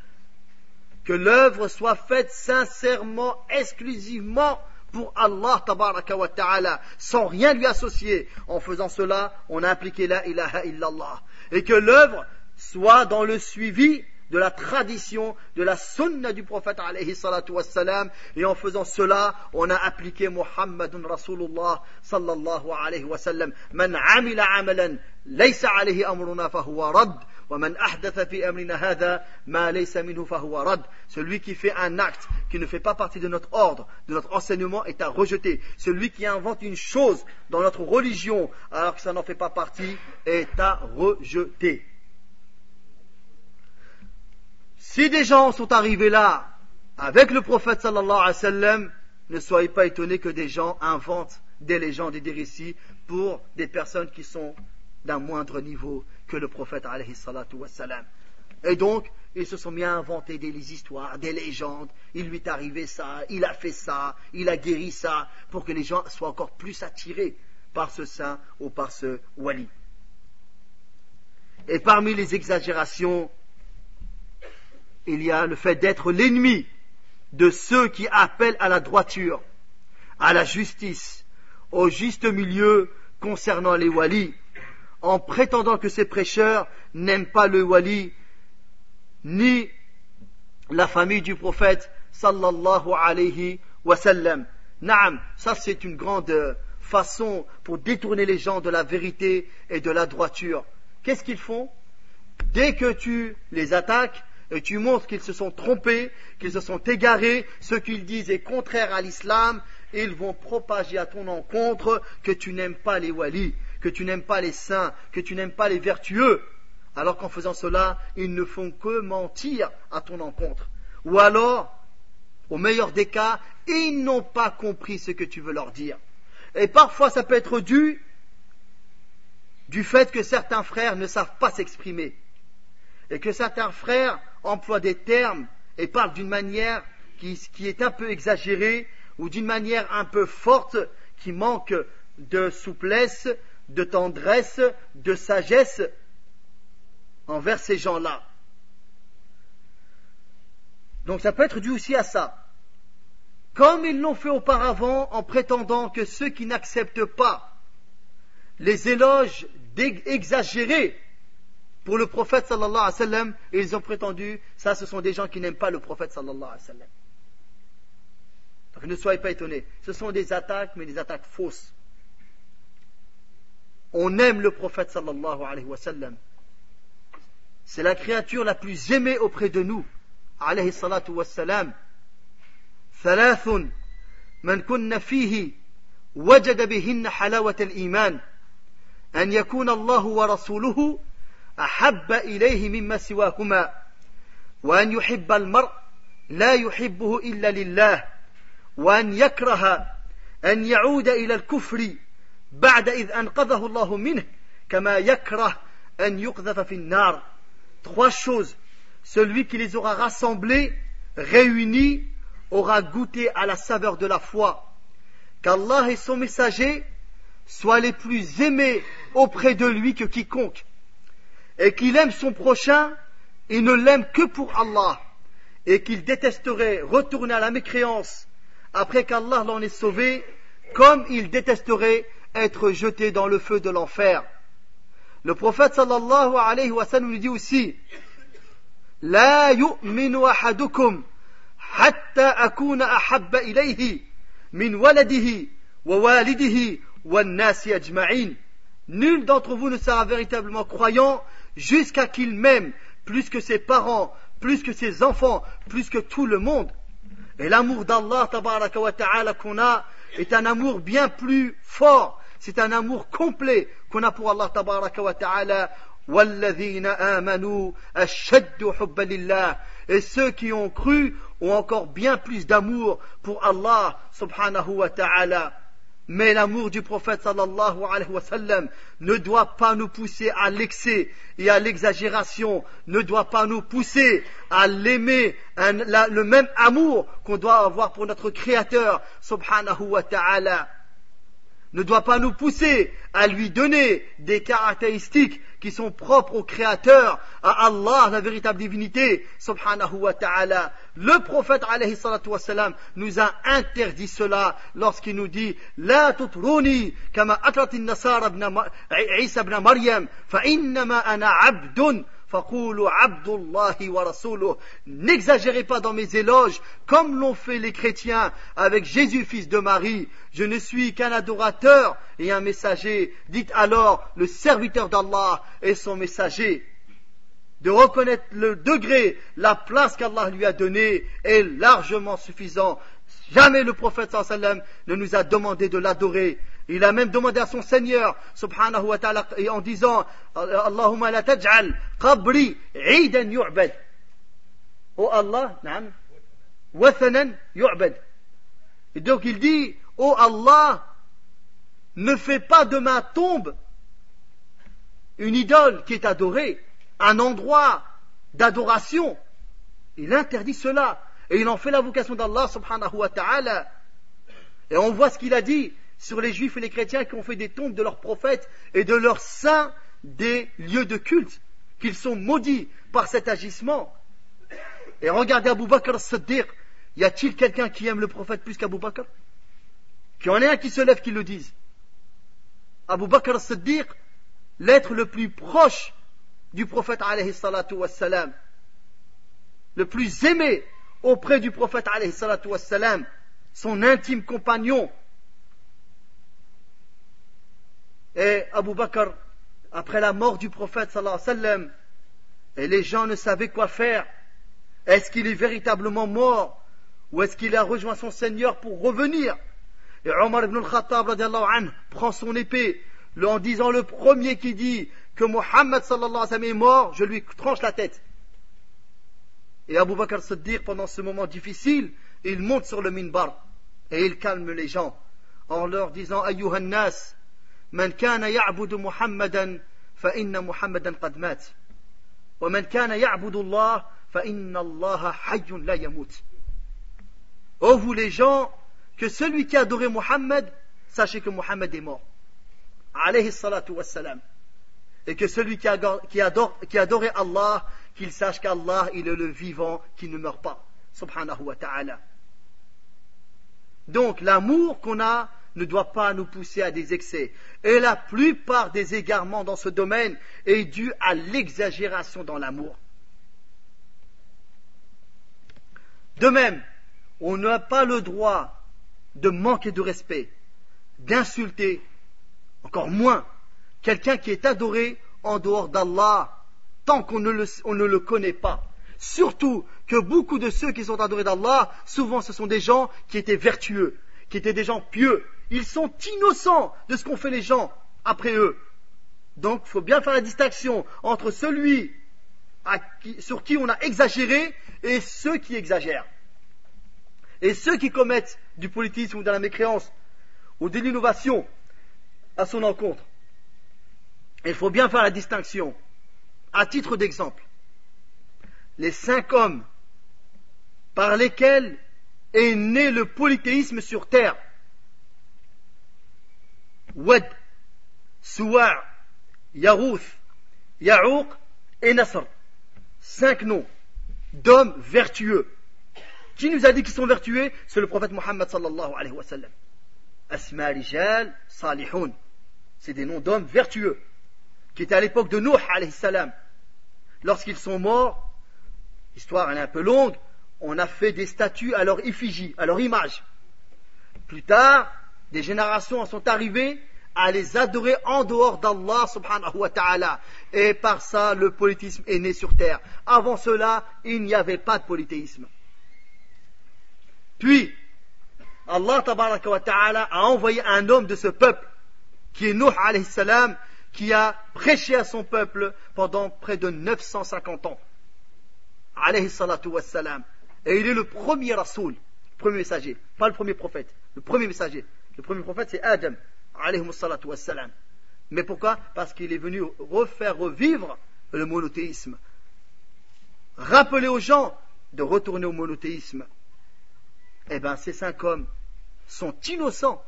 Que l'œuvre soit faite sincèrement, exclusivement pour Allah tabaraka wa ta'ala, sans rien lui associer. En faisant cela, on a appliqué la ilaha illallah. Et que l'œuvre soit dans le suivi de la tradition, de la sunna du prophète alayhi salatu wassalam, et en faisant cela, on a appliqué Muhammadun Rasulullah sallallahu alayhi wa sallam. Man amila amalan laysa alayhi amruna fahuwa rad, wa man ahdatha fi amrina hadha ma laysa minhu fahuwa rad. Celui qui fait un acte qui ne fait pas partie de notre ordre, de notre enseignement, est à rejeter. Celui qui invente une chose dans notre religion alors que ça n'en fait pas partie est à rejeter. Si des gens sont arrivés là avec le prophète sallallahu alayhi wa sallam, ne soyez pas étonnés que des gens inventent des légendes et des récits pour des personnes qui sont d'un moindre niveau que le prophète alayhi salatu wa sallam. Et donc, ils se sont mis à inventer des histoires, des légendes. Il lui est arrivé ça, il a fait ça, il a guéri ça, pour que les gens soient encore plus attirés par ce saint ou par ce wali. Et parmi les exagérations, il y a le fait d'être l'ennemi de ceux qui appellent à la droiture, à la justice, au juste milieu concernant les walis, en prétendant que ces prêcheurs n'aiment pas le wali, ni la famille du prophète sallallahu alayhi wa sallam. Naam, ça c'est une grande façon pour détourner les gens de la vérité et de la droiture. Qu'est-ce qu'ils font? Dès que tu les attaques, et tu montres qu'ils se sont trompés, qu'ils se sont égarés, ce qu'ils disent est contraire à l'islam, ils vont propager à ton encontre que tu n'aimes pas les walis, que tu n'aimes pas les saints, que tu n'aimes pas les vertueux, alors qu'en faisant cela, ils ne font que mentir à ton encontre. Ou alors, au meilleur des cas, ils n'ont pas compris ce que tu veux leur dire. Et parfois, ça peut être dû du fait que certains frères ne savent pas s'exprimer, et que certains frères emploient des termes et parlent d'une manière qui est un peu exagérée, ou d'une manière un peu forte, qui manque de souplesse, de tendresse, de sagesse envers ces gens-là. Donc ça peut être dû aussi à ça. Comme ils l'ont fait auparavant en prétendant que ceux qui n'acceptent pas les éloges exagérés pour le prophète sallallahu alayhi wa sallam, ils ont prétendu, ça ce sont des gens qui n'aiment pas le prophète sallallahu alayhi wa sallam. Donc ne soyez pas étonnés, ce sont des attaques, mais des attaques fausses. On aime le prophète sallallahu alayhi wa sallam. C'est la créature la plus aimée auprès de nous, alayhi salatu wa salam. ثلاث من كن فيه وجد بهن حلاوة الإيمان أن يكون الله ورسوله أحب إليه مما سواهما وأن يحب المرء لا يحبه إلا لله وأن يكره أن يعود إلى الكفر بعد إذ أنقذه الله منه كما يكره أن يقذف في النار. Trois choses. Celui qui les aura rassemblés, réunis, aura goûté à la saveur de la foi, qu'Allah et son messager soient les plus aimés auprès de lui que quiconque, et qu'il aime son prochain, il ne l'aime que pour Allah, et qu'il détesterait retourner à la mécréance après qu'Allah l'en ait sauvé, comme il détesterait être jeté dans le feu de l'enfer. Le prophète sallallahu alayhi wa sallam nous dit aussi: La yu'minu ahadukum hatta akuna ahabba ilayhi min waladihi wa walidihi wa nasi ajma'in. Nul d'entre vous ne sera véritablement croyant jusqu'à qu'il m'aime plus que ses parents, plus que ses enfants, plus que tout le monde. Et l'amour d'Allah tabaraka wa ta'ala qu'on a est un amour bien plus fort. C'est un amour complet qu'on a pour Allah tabaraka wa ta'ala. Walladhina amanu ashaddu hubban lillah. Et ceux qui ont cru ont encore bien plus d'amour pour Allah subhanahu wa ta'ala. Mais l'amour du prophète sallallahu alayhi wa sallam ne doit pas nous pousser à l'excès et à l'exagération, ne doit pas nous pousser à l'aimer, le même amour qu'on doit avoir pour notre Créateur subhanahu wa ta'ala. Ne doit pas nous pousser à lui donner des caractéristiques qui sont propres au Créateur, à Allah, la véritable divinité, subhanahu wa ta'ala. Le prophète, alayhi salatu wa salam, nous a interdit cela lorsqu'il nous dit « La tutruni kama atratin nasara Isa ibn Maryam, fa innama ana abdun. » N'exagérez pas dans mes éloges comme l'ont fait les chrétiens avec Jésus fils de Marie. Je ne suis qu'un adorateur et un messager. Dites alors le serviteur d'Allah et son messager. De reconnaître le degré, la place qu'Allah lui a donnée est largement suffisant. Jamais le prophète sallallahu alayhi wa sallam ne nous a demandé de l'adorer. Il a même demandé à son Seigneur, subhanahu wa ta'ala, en disant Allahumma la taj'al qabri 'idan yu'bad. Oh Allah, na'am, wathanan yu'bad. Et donc il dit, oh Allah, ne fais pas de ma tombe une idole qui est adorée, un endroit d'adoration. Il interdit cela. Et il en fait la vocation d'Allah, subhanahu wa ta'ala. Et on voit ce qu'il a dit sur les juifs et les chrétiens qui ont fait des tombes de leurs prophètes et de leurs saints des lieux de culte, qu'ils sont maudits par cet agissement. Et regardez Abu Bakr as-Siddiq. Y a-t-il quelqu'un qui aime le prophète plus qu'Abu Bakr? Qu'il y en ait un qui se lève qui le dise. Abu Bakr as-Siddiq, l'être le plus proche du prophète alayhi salatu wassalam, le plus aimé auprès du prophète alayhi salatu wassalam, son intime compagnon. Et Abu Bakr, après la mort du prophète sallallahu alayhi wa sallam, et les gens ne savaient quoi faire. Est-ce qu'il est véritablement mort ou est-ce qu'il a rejoint son Seigneur pour revenir? Et Omar ibn al-Khattab radiallahu anhu prend son épée en disant: le premier qui dit que Mohammed sallallahu alayhi wa sallam est mort, je lui tranche la tête. Et Abu Bakr Siddiq, pendant ce moment difficile, il monte sur le minbar et il calme les gens en leur disant: Ayyuhan nas, man kana ya'budu Muhammadan fa inna Muhammadan qad mat, wa man kana ya'budu Allah fa inna Allah hayyun la yamut. Oh vous les gens, que celui qui adorait Muhammad, sachez que Muhammad est mort, alayhi salatu wassalam, et que celui qui adorait Allah, qu'il sache qu'Allah, il est le vivant qui ne meurt pas, subhanahu wa ta'ala. Donc l'amour qu'on a ne doit pas nous pousser à des excès, et la plupart des égarements dans ce domaine est dû à l'exagération dans l'amour. De même, on n'a pas le droit de manquer de respect, d'insulter, encore moins, quelqu'un qui est adoré en dehors d'Allah, tant qu'on ne le connaît pas. Surtout que beaucoup de ceux qui sont adorés d'Allah, souvent ce sont des gens qui étaient vertueux, qui étaient des gens pieux. Ils sont innocents de ce qu'ont fait les gens après eux. Donc il faut bien faire la distinction entre celui sur qui on a exagéré et ceux qui exagèrent. Et ceux qui commettent du politisme ou de la mécréance ou de l'innovation à son encontre. Il faut bien faire la distinction. À titre d'exemple, les 5 hommes par lesquels est né le polythéisme sur terre, Wad, Suwa', Yarouth, Ya'ouq et Nasr. 5 noms d'hommes vertueux. Qui nous a dit qu'ils sont vertueux? C'est le prophète Muhammad sallallahu alayhi wa sallam. Asma rijal salihun. C'est des noms d'hommes vertueux qui étaient à l'époque de Nuh alayhi salam. Lorsqu'ils sont morts, l'histoire elle est un peu longue, on a fait des statues à leur effigie, à leur image. Plus tard, des générations en sont arrivées à les adorer en dehors d'Allah subhanahu wa ta'ala. Et par ça, le polythéisme est né sur terre. Avant cela, il n'y avait pas de polythéisme. Puis, Allah tabaraka wa ta'ala a envoyé un homme de ce peuple, qui est Nuh alayhi salam, qui a prêché à son peuple pendant près de 950 ans. Alayhi salatu wa salam. Et il est le premier rasoul, le premier messager, pas le premier prophète, le premier messager. Le premier prophète c'est Adam, alayhi salatu wa salam. Mais pourquoi? Parce qu'il est venu refaire revivre le monothéisme. Rappeler aux gens de retourner au monothéisme. Eh bien, ces 5 hommes sont innocents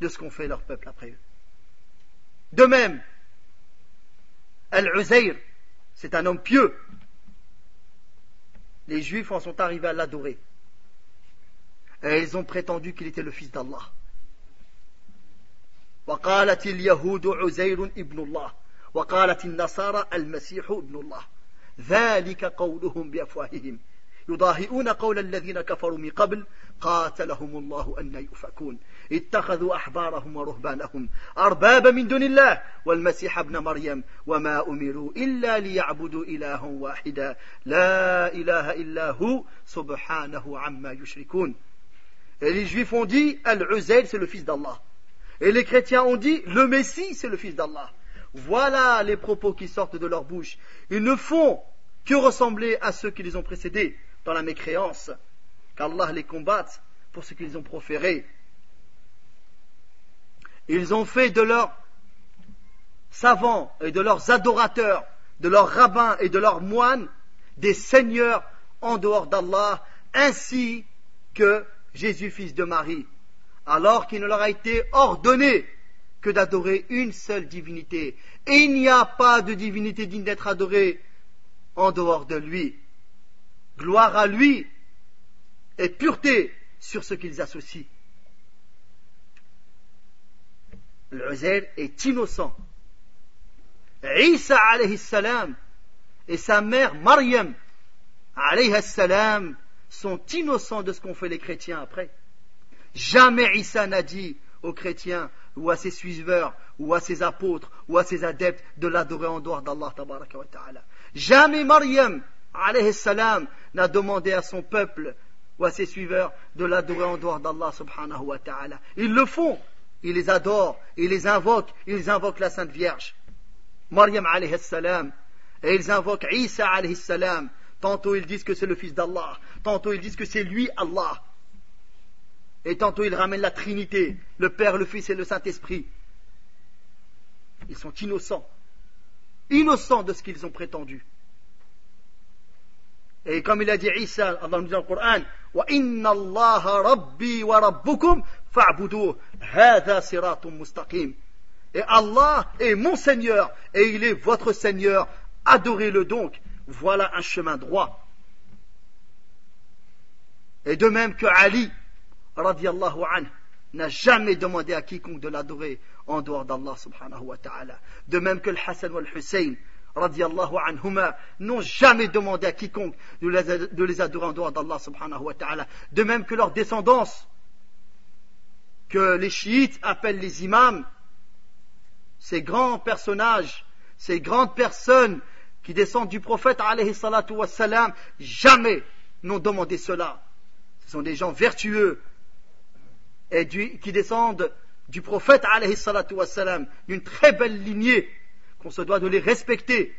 de ce qu'ont fait leur peuple après eux. De même, Al-Uzayr, c'est un homme pieux. Les Juifs en sont arrivés à l'adorer. Et ils ont prétendu qu'il était le fils d'Allah. وقالت اليهود عزير ابن الله وقالت النصارى المسيح ابن الله ذلك قولهم بأفواههم يضاهئون قول الذين كفروا من قبل قاتلهم الله أن يؤفكون اتخذوا أحبارهم ورهبانهم أربابا من دون الله والمسيح ابن مريم وما أمروا إلا ليعبدوا إلها واحدا لا إله إلا هو سبحانه عما يشركون. Et les Juifs ont dit Al-Uzayl c'est le fils d'Allah. Et les chrétiens ont dit le Messie c'est le fils d'Allah. Voilà les propos qui sortent de leur bouche. Ils ne font que ressembler à ceux qui les ont précédés dans la mécréance, qu'Allah les combatte pour ce qu'ils ont proféré. Ils ont fait de leurs savants et de leurs adorateurs, de leurs rabbins et de leurs moines, des seigneurs en dehors d'Allah, ainsi que Jésus, fils de Marie, alors qu'il ne leur a été ordonné que d'adorer une seule divinité. Et il n'y a pas de divinité digne d'être adorée en dehors de lui. Gloire à lui et pureté sur ce qu'ils associent. L'Uzayr est innocent. Isa alayhi salam et sa mère Maryam alayhi salam sont innocents de ce qu'ont fait les chrétiens après. Jamais Isa n'a dit aux chrétiens ou à ses suiveurs ou à ses apôtres ou à ses adeptes de l'adorer en dehors d'Allah tabaraka wa ta'ala. Jamais Maryam alayhi salam n'a demandé à son peuple ou à ses suiveurs de l'adorer en dehors d'Allah subhanahu wa ta'ala. Ils le font, ils les adorent, ils invoquent la Sainte Vierge, Maryam alayhi salam, et ils invoquent Isa alayhi salam. Tantôt ils disent que c'est le fils d'Allah, tantôt ils disent que c'est lui Allah, et tantôt ils ramènent la Trinité, le Père, le Fils et le Saint-Esprit. Ils sont innocents de ce qu'ils ont prétendu. Et comme il a dit Isa, Allah nous dit dans le Coran, وَإِنَّ اللَّهَ رَبِّي وَرَبُّكُمْ فَاعْبُدُوهُ هَذَا صِرَاطٌ مُسْتَقِيمٌ. Et Allah est mon Seigneur et il est votre Seigneur. Adorez-le donc. Voilà un chemin droit. Et de même que Ali, radiyallahu anhu, n'a jamais demandé à quiconque de l'adorer en dehors d'Allah subhanahu wa ta'ala. De même que le Hassan ou le Hussein, radiyallahu anhuma, n'ont jamais demandé à quiconque de les adorer en dehors d'Allah subhanahu wa ta'ala. De même que leur descendance, que les chiites appellent les imams, ces grands personnages, ces grandes personnes qui descendent du prophète alayhi salatu wassalam, jamais n'ont demandé cela. Ce sont des gens vertueux et qui descendent du prophète alayhi salatu wassalam, d'une très belle lignée, qu'on se doit de les respecter.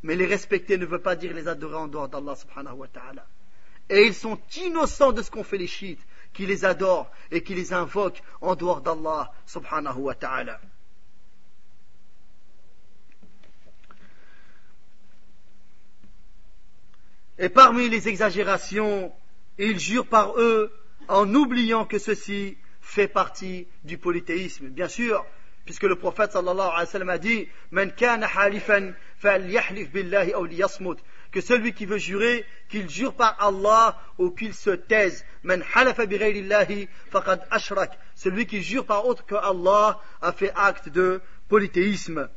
Mais les respecter ne veut pas dire les adorer en dehors d'Allah subhanahu wa ta'ala. Et ils sont innocents de ce qu'ont fait les chiites, qui les adorent et qui les invoquent en dehors d'Allah subhanahu wa ta'ala. Et parmi les exagérations, ils jurent par eux en oubliant que ceci fait partie du polythéisme. Bien sûr, puisque le prophète sallallahu alayhi wa sallam a dit Man kana halifan فَلْيَحْلِفْ بِاللَّهِ أَوْ لِيَصْمُتْ. Que celui qui veut jurer, qu'il jure par Allah ou qu'il se taise. مَنْ حَلَفَ بِغَيْرِ اللَّهِ فَقَدْ أَشْرَكَ. Celui qui jure par autre que Allah a fait acte de polythéisme.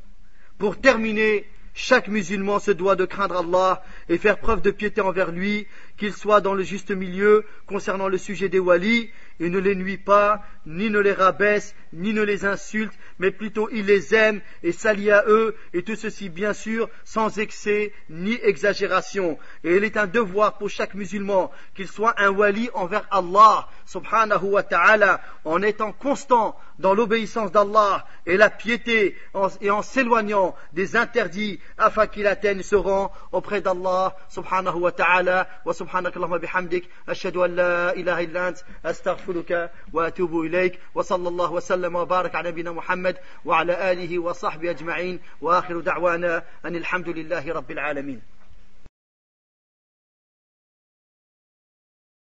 Pour terminer, chaque musulman se doit de craindre Allah et faire preuve de piété envers lui, qu'il soit dans le juste milieu concernant le sujet des walis, et ne les nuit pas, ni ne les rabaisse, ni ne les insulte, mais plutôt il les aime et s'allie à eux, et tout ceci bien sûr sans excès ni exagération. Et il est un devoir pour chaque musulman qu'il soit un wali envers Allah subhanahu wa ta'ala, en étant constant dans l'obéissance d'Allah et la piété, et en s'éloignant des interdits, afin qu'il atteigne ce rang auprès d'Allah subhanahu wa ta'ala. Wa subhanaka Allahumma bihamdik, ashhadu an la ilaha illa ant, astaghfiruka wa atubu ilayk, wa sallallahu wa sallam wa baraka ala nabina Muhammad wa ala alihi wa sahbihi ajma'in, wa akhiru da'wana anil hamdulillahi rabbil alamin.